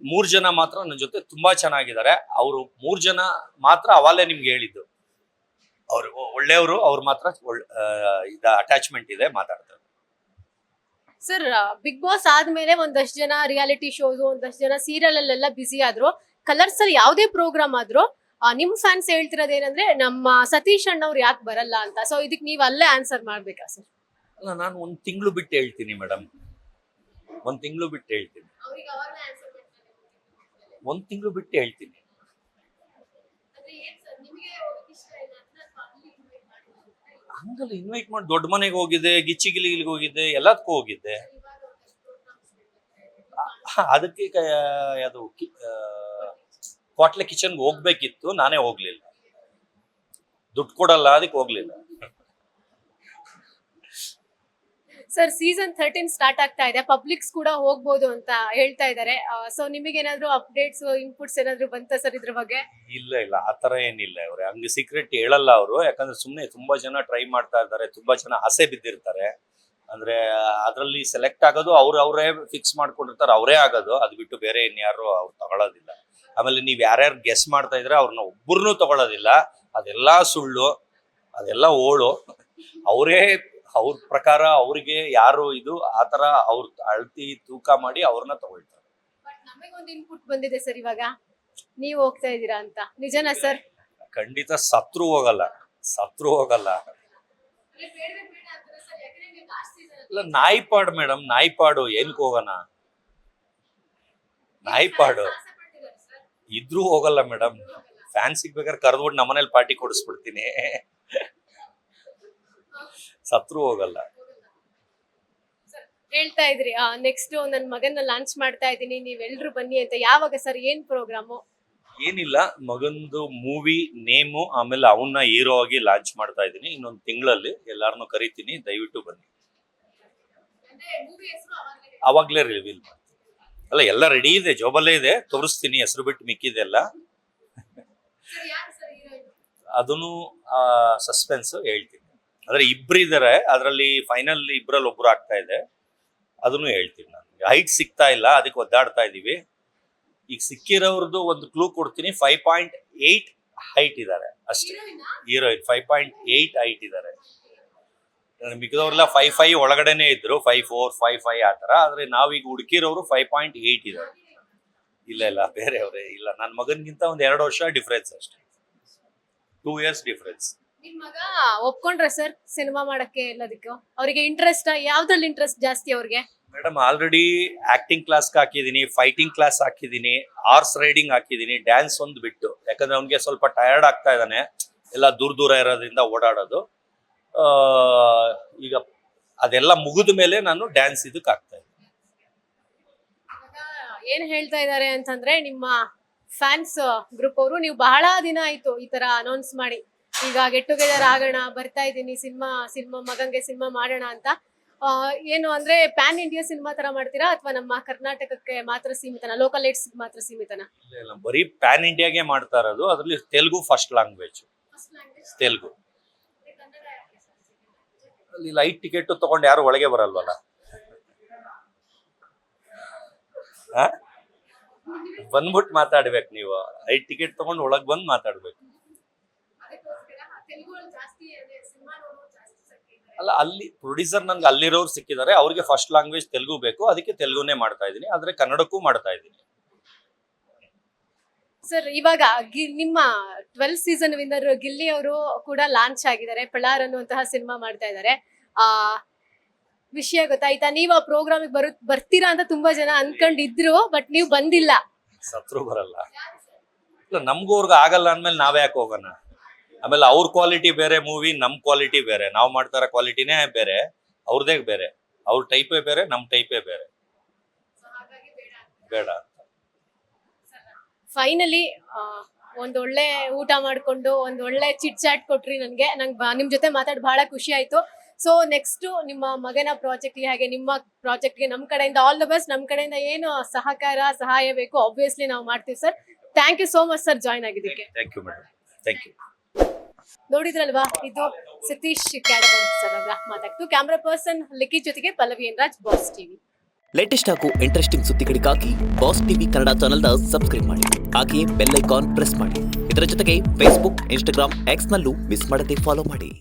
3 ಜನ ಮಾತ್ರ ನನ್ನ ಜೊತೆ ತುಂಬಾ ಚೆನ್ನಾಗಿದ್ದಾರೆ. ಅವರು 3 ಜನ ಮಾತ್ರ ಅವಾಗಲೇ ನಿಮ್ಗೆ ಹೇಳಿದ್ದು, ಅವ್ರು ಒಳ್ಳೆಯವರು. ಅವ್ರು ಮಾತ್ರ ಅಟ್ಯಾಚ್ಮೆಂಟ್ ಇದೆ, ಮಾತಾಡ್ತಾರೆ. ಸರ್, ಬಿಗ್ ಬಾಸ್ ಆದ್ಮೇಲೆ ಒಂದಷ್ಟು ಜನ ರಿಯಾಲಿಟಿ ಶೋಸ್, ಒಂದಷ್ಟು ಜನ ಸೀರಿಯಲ್ ಅಲ್ಲೆಲ್ಲ ಬಿಸಿ ಆದ್ರು. ಕಲರ್ಸ್ ಅಲ್ಲಿ ಯಾವುದೇ ಪ್ರೋಗ್ರಾಮ್ ಆದ್ರೂ ನಿಮ್ ಫ್ಯಾನ್ಸ್ ಹೇಳ್ತಿರೋದೇನಂದ್ರೆ ನಮ್ಮ ಸತೀಶ್ ಅಣ್ಣವ್ರು ಯಾಕೆ ಬರಲ್ಲ ಅಂತ. ಸೊ ಇದಕ್ಕೆ ನೀವು ಅಲ್ಲೇ ಆನ್ಸರ್ ಮಾಡ್ಬೇಕಾ ಸರ್? ಅಲ್ಲ, ನಾನು 1 ತಿಂಗಳು ಬಿಟ್ಟು ಹೇಳ್ತೀನಿ ಮೇಡಮ್. 1 ತಿಂಗಳು ಬಿಟ್ಟು ಹೇಳ್ತೀನಿ. 1 ತಿಂಗಳು ಬಿಟ್ಟು ಹೇಳ್ತೀನಿ. ಹಂಗಲ್ಲ, ಇನ್ವೈಟ್ ಮಾಡಿ ದೊಡ್ಡ ಮನೆಗೆ ಹೋಗಿದ್ದೆ, ಗಿಚ್ಚಿಗಿಲಿಗೆ ಹೋಗಿದ್ದೆ, ಎಲ್ಲದಕ್ಕೂ ಹೋಗಿದ್ದೆ. ಅದಕ್ಕೆ ಅದು ಕ್ವಾಟ್ಲೆ ಕಿಚನ್ಗೆ ಹೋಗ್ಬೇಕಿತ್ತು, ನಾನೇ ಹೋಗ್ಲಿಲ್ಲ. ದುಡ್ಡು ಕೊಡಲ್ಲ, ಅದಕ್ಕೆ ಹೋಗ್ಲಿಲ್ಲ. ಸರ್, ಸೀಸನ್ 13 ಸ್ಟಾರ್ಟ್ ಆಗ್ತಾ ಇದೆ. ಪಬ್ಲಿಕ್ಸ್ ಕೂಡ ಹೋಗ್ಬೋದು ಅಂತ ಹೇಳ್ತಾ ಇದ್ದಾರೆ. ಸೊ ನಿಮಗೆ ಏನಾದ್ರು ಅಪ್ಡೇಟ್ಸ್, ಇನ್ಪುಟ್ಸ್ ಏನಾದ್ರು ಬಂತ ಸರ್ ಇದ್ರ ಬಗ್ಗೆ? ಇಲ್ಲ, ಆತರ ಏನಿಲ್ಲ. ಅವ್ರೆ ಹಂಗೆ ಸೀಕ್ರೆಟ್ ಹೇಳಲ್ಲ ಅವರು. ಯಾಕಂದ್ರೆ ಸುಮ್ನೆ ತುಂಬಾ ಜನ ಟ್ರೈ ಮಾಡ್ತಾ ಇದ್ದಾರೆ, ತುಂಬಾ ಜನ ಆಸೆ ಬಿದ್ದಿರ್ತಾರೆ. ಅಂದ್ರೆ ಅದ್ರಲ್ಲಿ ಸೆಲೆಕ್ಟ್ ಆಗೋದು ಅವರೇ ಫಿಕ್ಸ್ ಮಾಡ್ಕೊಂಡಿರ್ತಾರೆ, ಅವರೇ ಆಗೋದು. ಅದು ಬಿಟ್ಟು ಬೇರೆ ಇನ್ಯಾರು ಅವ್ರು ತಗೊಳ್ಳೋದಿಲ್ಲ. ಆಮೇಲೆ ನೀವ್ ಯಾರ್ಯಾರು ಗೆಸ್ ಮಾಡ್ತಾ ಇದ್ರೆ ಅವ್ರನ್ನ ಒಬ್ಬರನ್ನೂ ತಗೊಳ್ಳೋದಿಲ್ಲ. ಅದೆಲ್ಲಾ ಸುಳ್ಳು, ಅದೆಲ್ಲ ಓಳು. ಅವರೇ ಅವ್ರ ಪ್ರಕಾರ ಅವ್ರಿಗೆ ಯಾರು ಇದು ಆತರ ಅವ್ರ ಅಳತಿ ತೂಕ ಮಾಡಿ ಅವ್ರನ್ನ ತಗೊಳ್ತಾರೆ. ನಮಗೊಂದು ಇನ್ಪುಟ್ ಬಂದಿದೆ ಸರ್, ಇವಾಗ ನೀವು ಹೋಗ್ತಾ ಇದ್ದೀರಾ ಅಂತ, ನಿಜನಾ ಸರ್? ಖಂಡಿತ ಸತ್ರು ಹೋಗಲ್ಲ. ಇಲ್ಲ ನಾಯಿಪಾಡು ಮೇಡಮ್, ನಾಯಿಪಾಡು ಏನಕ್ಕೆ ಹೋಗೋಣ? ನಾಯಿಪಾಡು ಇದ್ರೂ ಹೋಗಲ್ಲ ಮೇಡಮ್. ಫ್ಯಾನ್ ಸಿಗ್ಬೇಕಾದ್ರೆ ಕರೆದ್ಬಿಟ್ಟು ನಮ್ಮನೇಲಿ ಪಾರ್ಟಿ ಕೊಡಿಸ್ಬಿಡ್ತೀನಿ. ಸತ್ರು ಹೋಗಲ್ಲ. ಹೇಳ್ತಾ ಇದ್ರಿ ನೆಕ್ಸ್ಟ್ ನನ್ನ ಮಗನ ಲಾಂಚ್ ಮಾಡ್ತಾ ಇದ್ದೀನಿ, ನೀವೆಲ್ರು ಬನ್ನಿ ಅಂತ. ಯಾವಾಗ ಸರ್, ಏನ್ ಪ್ರೋಗ್ರಾಮು? ಏನಿಲ್ಲ, ಮಗಂದು ಮೂವಿ ನೇಮು, ಆಮೇಲೆ ಅವನ್ನ ಹೀರೋ ಆಗಿ ಲಾಂಚ್ ಮಾಡ್ತಾ ಇದ್ದೀನಿ. ಇನ್ನೊಂದು ತಿಂಗಳಲ್ಲಿ ಎಲ್ಲಾರನ್ನೂ ಕರಿತೀನಿ, ದಯವಿಟ್ಟು ಬನ್ನಿ. ಅವಾಗ್ಲೇ ರಿವೀಲ್ ಮಾಡ್ತೀನಿ. ಅಲ್ಲ, ಎಲ್ಲ ರೆಡಿ ಇದೆ, ಜೋಬಲ್ಲೇ ಇದೆ, ತೋರಿಸ್ತೀನಿ. ಹೆಸರು ಬಿಟ್ಟು ಮಿಕ್ಕಿದೆಲ್ಲ ಅದನ್ನು ಸಸ್ಪೆನ್ಸ್ ಹೇಳ್ತೀನಿ. ಅಂದ್ರೆ ಇಬ್ರು ಇದಾರೆ ಅದರಲ್ಲಿ, ಫೈನಲ್ ಇಬ್ರಲ್ಲಿ ಒಬ್ರು ಆಗ್ತಾ ಇದೆ, ಅದನ್ನು ಹೇಳ್ತೀನಿ. ನಾನು ಹೈಟ್ ಸಿಗ್ತಾ ಇಲ್ಲ, ಅದಕ್ಕೆ ಒದ್ದಾಡ್ತಾ ಇದೀವಿ. ಈಗ ಸಿಕ್ಕಿರೋರ್ದು ಒಂದು ಕ್ಲೂ ಕೊಡ್ತೀನಿ. 5.8 ಹೈಟ್ ಇದ್ದಾರೆ ಅಷ್ಟೇ. ಹೀರೋಯಿನ್ 5.8 ಹೈಟ್ ಇದ್ದಾರೆ. ಮಿಕ್ಕಿದವ್ರೆಲ್ಲ 5'5" ಒಳಗಡೆನೆ ಇದ್ರು, 5'4", 5'5" ಆ ತರ. ಆದ್ರೆ ನಾವೀಗ ಹುಡುಕಿರೋರು 5.8 ಇದ್ದಾರೆ. ಇಲ್ಲ ಬೇರೆಯವ್ರೆ ಇಲ್ಲ. ನನ್ನ ಮಗನ್ಗಿಂತ ಒಂದ್ 2 ವರ್ಷ ಡಿಫ್ರೆನ್ಸ್ ಅಷ್ಟೇ, 2 years ಡಿಫ್ರೆನ್ಸ್. ನಿಮ್ ಮಗ ಒಪ್ಕೊಂಡ್ರ ಸರ್ ಸಿನಿಮಾ ಮಾಡಕ್ಕೆ ಎಲ್ಲದಕ್ಕೂ? ಅವ್ರಿಗೆ ಇಂಟ್ರೆಸ್ಟ್ ಯಾವ್ದ್ರಲ್ಲಿ ಇಂಟ್ರೆಸ್ಟ್ ಜಾಸ್ತಿ ಅವ್ರಿಗೆ? ಮೇಡಮ್, ಆಲ್ರೆಡಿ ಆಕ್ಟಿಂಗ್ ಕ್ಲಾಸ್ ಹಾಕಿದೀನಿ, ಫೈಟಿಂಗ್ ಕ್ಲಾಸ್ ಹಾಕಿದೀನಿ, ಹಾರ್ಸ್ ರೈಡಿಂಗ್ ಹಾಕಿದೀನಿ, ಡ್ಯಾನ್ಸ್ ಒಂದು ಬಿಟ್ಟು. ಯಾಕಂದ್ರೆ ಅವ್ನಿಗೆ ಸ್ವಲ್ಪ ಟಯರ್ಡ್ ಆಗ್ತಾ ಇದ್ದಾನೆ, ಎಲ್ಲ ದೂರ ಇರೋದ್ರಿಂದ ಓಡಾಡೋದು. ಈಗ ಅದೆಲ್ಲ ಮುಗಿದ ಮೇಲೆ ನಾನು ಡ್ಯಾನ್ಸ್ ಇದಕ್ಕೆ ಆಗ್ತಾ ಇದ್ದೀನಿ. ಏನ್ ಹೇಳ್ತಾ ಇದಾರೆ ಅಂತಂದ್ರೆ, ನಿಮ್ಮ ಫ್ಯಾನ್ಸ್ ಗ್ರೂಪ್ ಅವರು, ನೀವು ಬಹಳ ದಿನ ಆಯ್ತು ಈ ತರ ಅನೌನ್ಸ್ ಮಾಡಿ, ಈಗ ಗೆಟ್ ಟುಗೆದರ್ ಆಗೋಣ, ಬರ್ತಾ ಇದ್ದೀನಿ, ಸಿನಿಮಾ ಮಗಂಗೆ ಸಿನಿಮಾ ಮಾಡೋಣ ಅಂತ. ಏನು ಅಂದ್ರೆ ಪ್ಯಾನ್ ಇಂಡಿಯಾ ಸಿನಿಮಾ ತರ ಮಾಡ್ತೀರಾ ಅಥವಾ ನಮ್ಮ ಕರ್ನಾಟಕಕ್ಕೆ ಮಾತ್ರ ಸೀಮಿತನ, ಲೋಕಲ್ ಏಟ್ಸ್ ಮಾತ್ರ ಸೀಮಿತನ? ಇಲ್ಲ, ಬರೀ ಪ್ಯಾನ್ ಇಂಡಿಯಾಗೆ ಮಾಡ್ತಾ ಇರೋದು. ಅದ್ರಲ್ಲಿ ತೆಲುಗು ಫಸ್ಟ್ ಲ್ಯಾಂಗ್ವೇಜ್, ತೆಲುಗು. ಅಲ್ಲಿ ಲೈಟ್ ಟಿಕೆಟ್ ತಗೊಂಡು ಯಾರು ಒಳಗೆ ಬರಲ್ವಲ್ಲ. ಬಂದ್ಬಿಟ್ಟು ಮಾತಾಡ್ಬೇಕು ನೀವು. ಲೈಟ್ ಟಿಕೆಟ್ ತಗೊಂಡು ಒಳಗ್ ಬಂದ್ ಮಾತಾಡ್ಬೇಕು. ಅಲ್ಲ, ಅಲ್ಲಿ ಪ್ರೊಡ್ಯೂಸರ್ ನನ್ಗೆ ಅಲ್ಲಿರೋರು ಸಿಕ್ಕಿದ್ದಾರೆ, ಅವ್ರಿಗೆ ಫಸ್ಟ್ ಲ್ಯಾಂಗ್ವೇಜ್ ತೆಲುಗು ಬೇಕು, ಅದಕ್ಕೆ ತೆಲುಗುನೇ ಮಾಡ್ತಾ ಇದ್ದೀನಿ. ಆದ್ರೆ ಕನ್ನಡಕ್ಕೂ ಮಾಡ್ತಾ ಇದ್ದೀನಿ. ಸರ್, ಇವಾಗ ನಿಮ್ಮ 12 ಸೀಸನ್ ವಿನ್ನರ್ ಗಿಲ್ಲಿ ಅವರು ಕೂಡ ಲಾಂಚ್ ಆಗಿದ್ದಾರೆ, ಪಳಾರ್ ಅನ್ನುವಂತಹ ಸಿನಿಮಾ ಮಾಡ್ತಾ ಇದ್ದಾರೆ. ವಿಷಯ ಗೊತ್ತಾಯ್ತಾ? ನೀವು ಆ ಪ್ರೋಗ್ರಾಮ್ ಬರ್ತೀರಾ ಅಂತ ತುಂಬಾ ಜನ ಅನ್ಕೊಂಡಿದ್ರು, ಬಟ್ ನೀವು ಬಂದಿಲ್ಲ. ಸತ್ರು ಬರಲ್ಲ. ಇಲ್ಲ, ನಮ್ಗೂ ಅವ್ರಿಗೆ ಆಗಲ್ಲ ಅಂದ್ಮೇಲೆ ನಾವೇ ಯಾಕೆ ಹೋಗೋಣ? ಆಮೇಲೆ ಅವ್ರ ಕ್ವಾಲಿಟಿ ಬೇರೆ, ಮೂವಿ ನಮ್ ಕ್ವಾಲಿಟಿ ಬೇರೆ. ನಾವು ಮಾಡ್ತಾರ ಕ್ವಾಲಿಟಿನೇ ಬೇರೆ, ಅವ್ರದೇ ಬೇರೆ. ಅವ್ರ ಟೈಪೇ ಬೇರೆ, ನಮ್ ಟೈಪೇ ಬೇರೆ. ಬೇಡ. ಫೈನಲಿ ಒಂದೊಳ್ಳೆ ಊಟ ಮಾಡ್ಕೊಂಡು ಒಂದೊಳ್ಳೆ ಚಿಟ್ ಚಾಟ್ ಕೊಟ್ರಿ ನನ್ಗೆ ನಿಮ್ ಜೊತೆ ಮಾತಾಡಿ ಬಹಳ ಖುಷಿ ಆಯ್ತು. ಸೊ ನೆಕ್ಸ್ಟ್ ನಿಮ್ಮ ಮಗನ ಪ್ರಾಜೆಕ್ಟ್ ಹಾಗೆ ನಿಮ್ಮ ಪ್ರಾಜೆಕ್ಟ್ಗೆ ನಮ್ ಕಡೆಯಿಂದ ಆಲ್ ದ ಬೆಸ್ಟ್. ನಮ್ ಕಡೆಯಿಂದ ಏನು ಸಹಾಯ ಬೇಕು ಆಬ್ವಿಯಸ್ಲಿ ನಾವು ಮಾಡ್ತೀವಿ sir. Thank you so much sir join ಆಗಿದ್ದಕ್ಕೆ. Thank you madam, thank you. ನೋಡಿದ್ರಲ್ವಾ, ಇದು ಸತೀಶ್ ಕ್ಯಾಡಬನ್ ಸರ್ ಅವರ ಮಾತಾಡ್ತು. ಕ್ಯಾಮ್ರಾ ಪರ್ಸನ್ ಲಿಖಿತ್ ಜೊತೆಗೆ Pallavi N Raj, boss TV. Latest ಹಾಗೂ ಇಂಟ್ರೆಸ್ಟಿಂಗ್ ಸುದ್ದಿಗಳಿಗಾಗಿ ಬಾಸ್ ಟಿವಿ ಕನ್ನಡ ಚಾನೆಲ್ನ ಸಬ್ಸ್ಕ್ರೈಬ್ ಮಾಡಿ. ಹಾಗೆಯೇ ಬೆಲ್ ಐಕಾನ್ ಪ್ರೆಸ್ ಮಾಡಿ. ಇದರ ಜೊತೆಗೆ ಫೇಸ್ಬುಕ್, ಇನ್ಸ್ಟಾಗ್ರಾಮ್, ಎಕ್ಸ್ನಲ್ಲೂ ಮಿಸ್ ಮಾಡದೆ ಫಾಲೋ ಮಾಡಿ.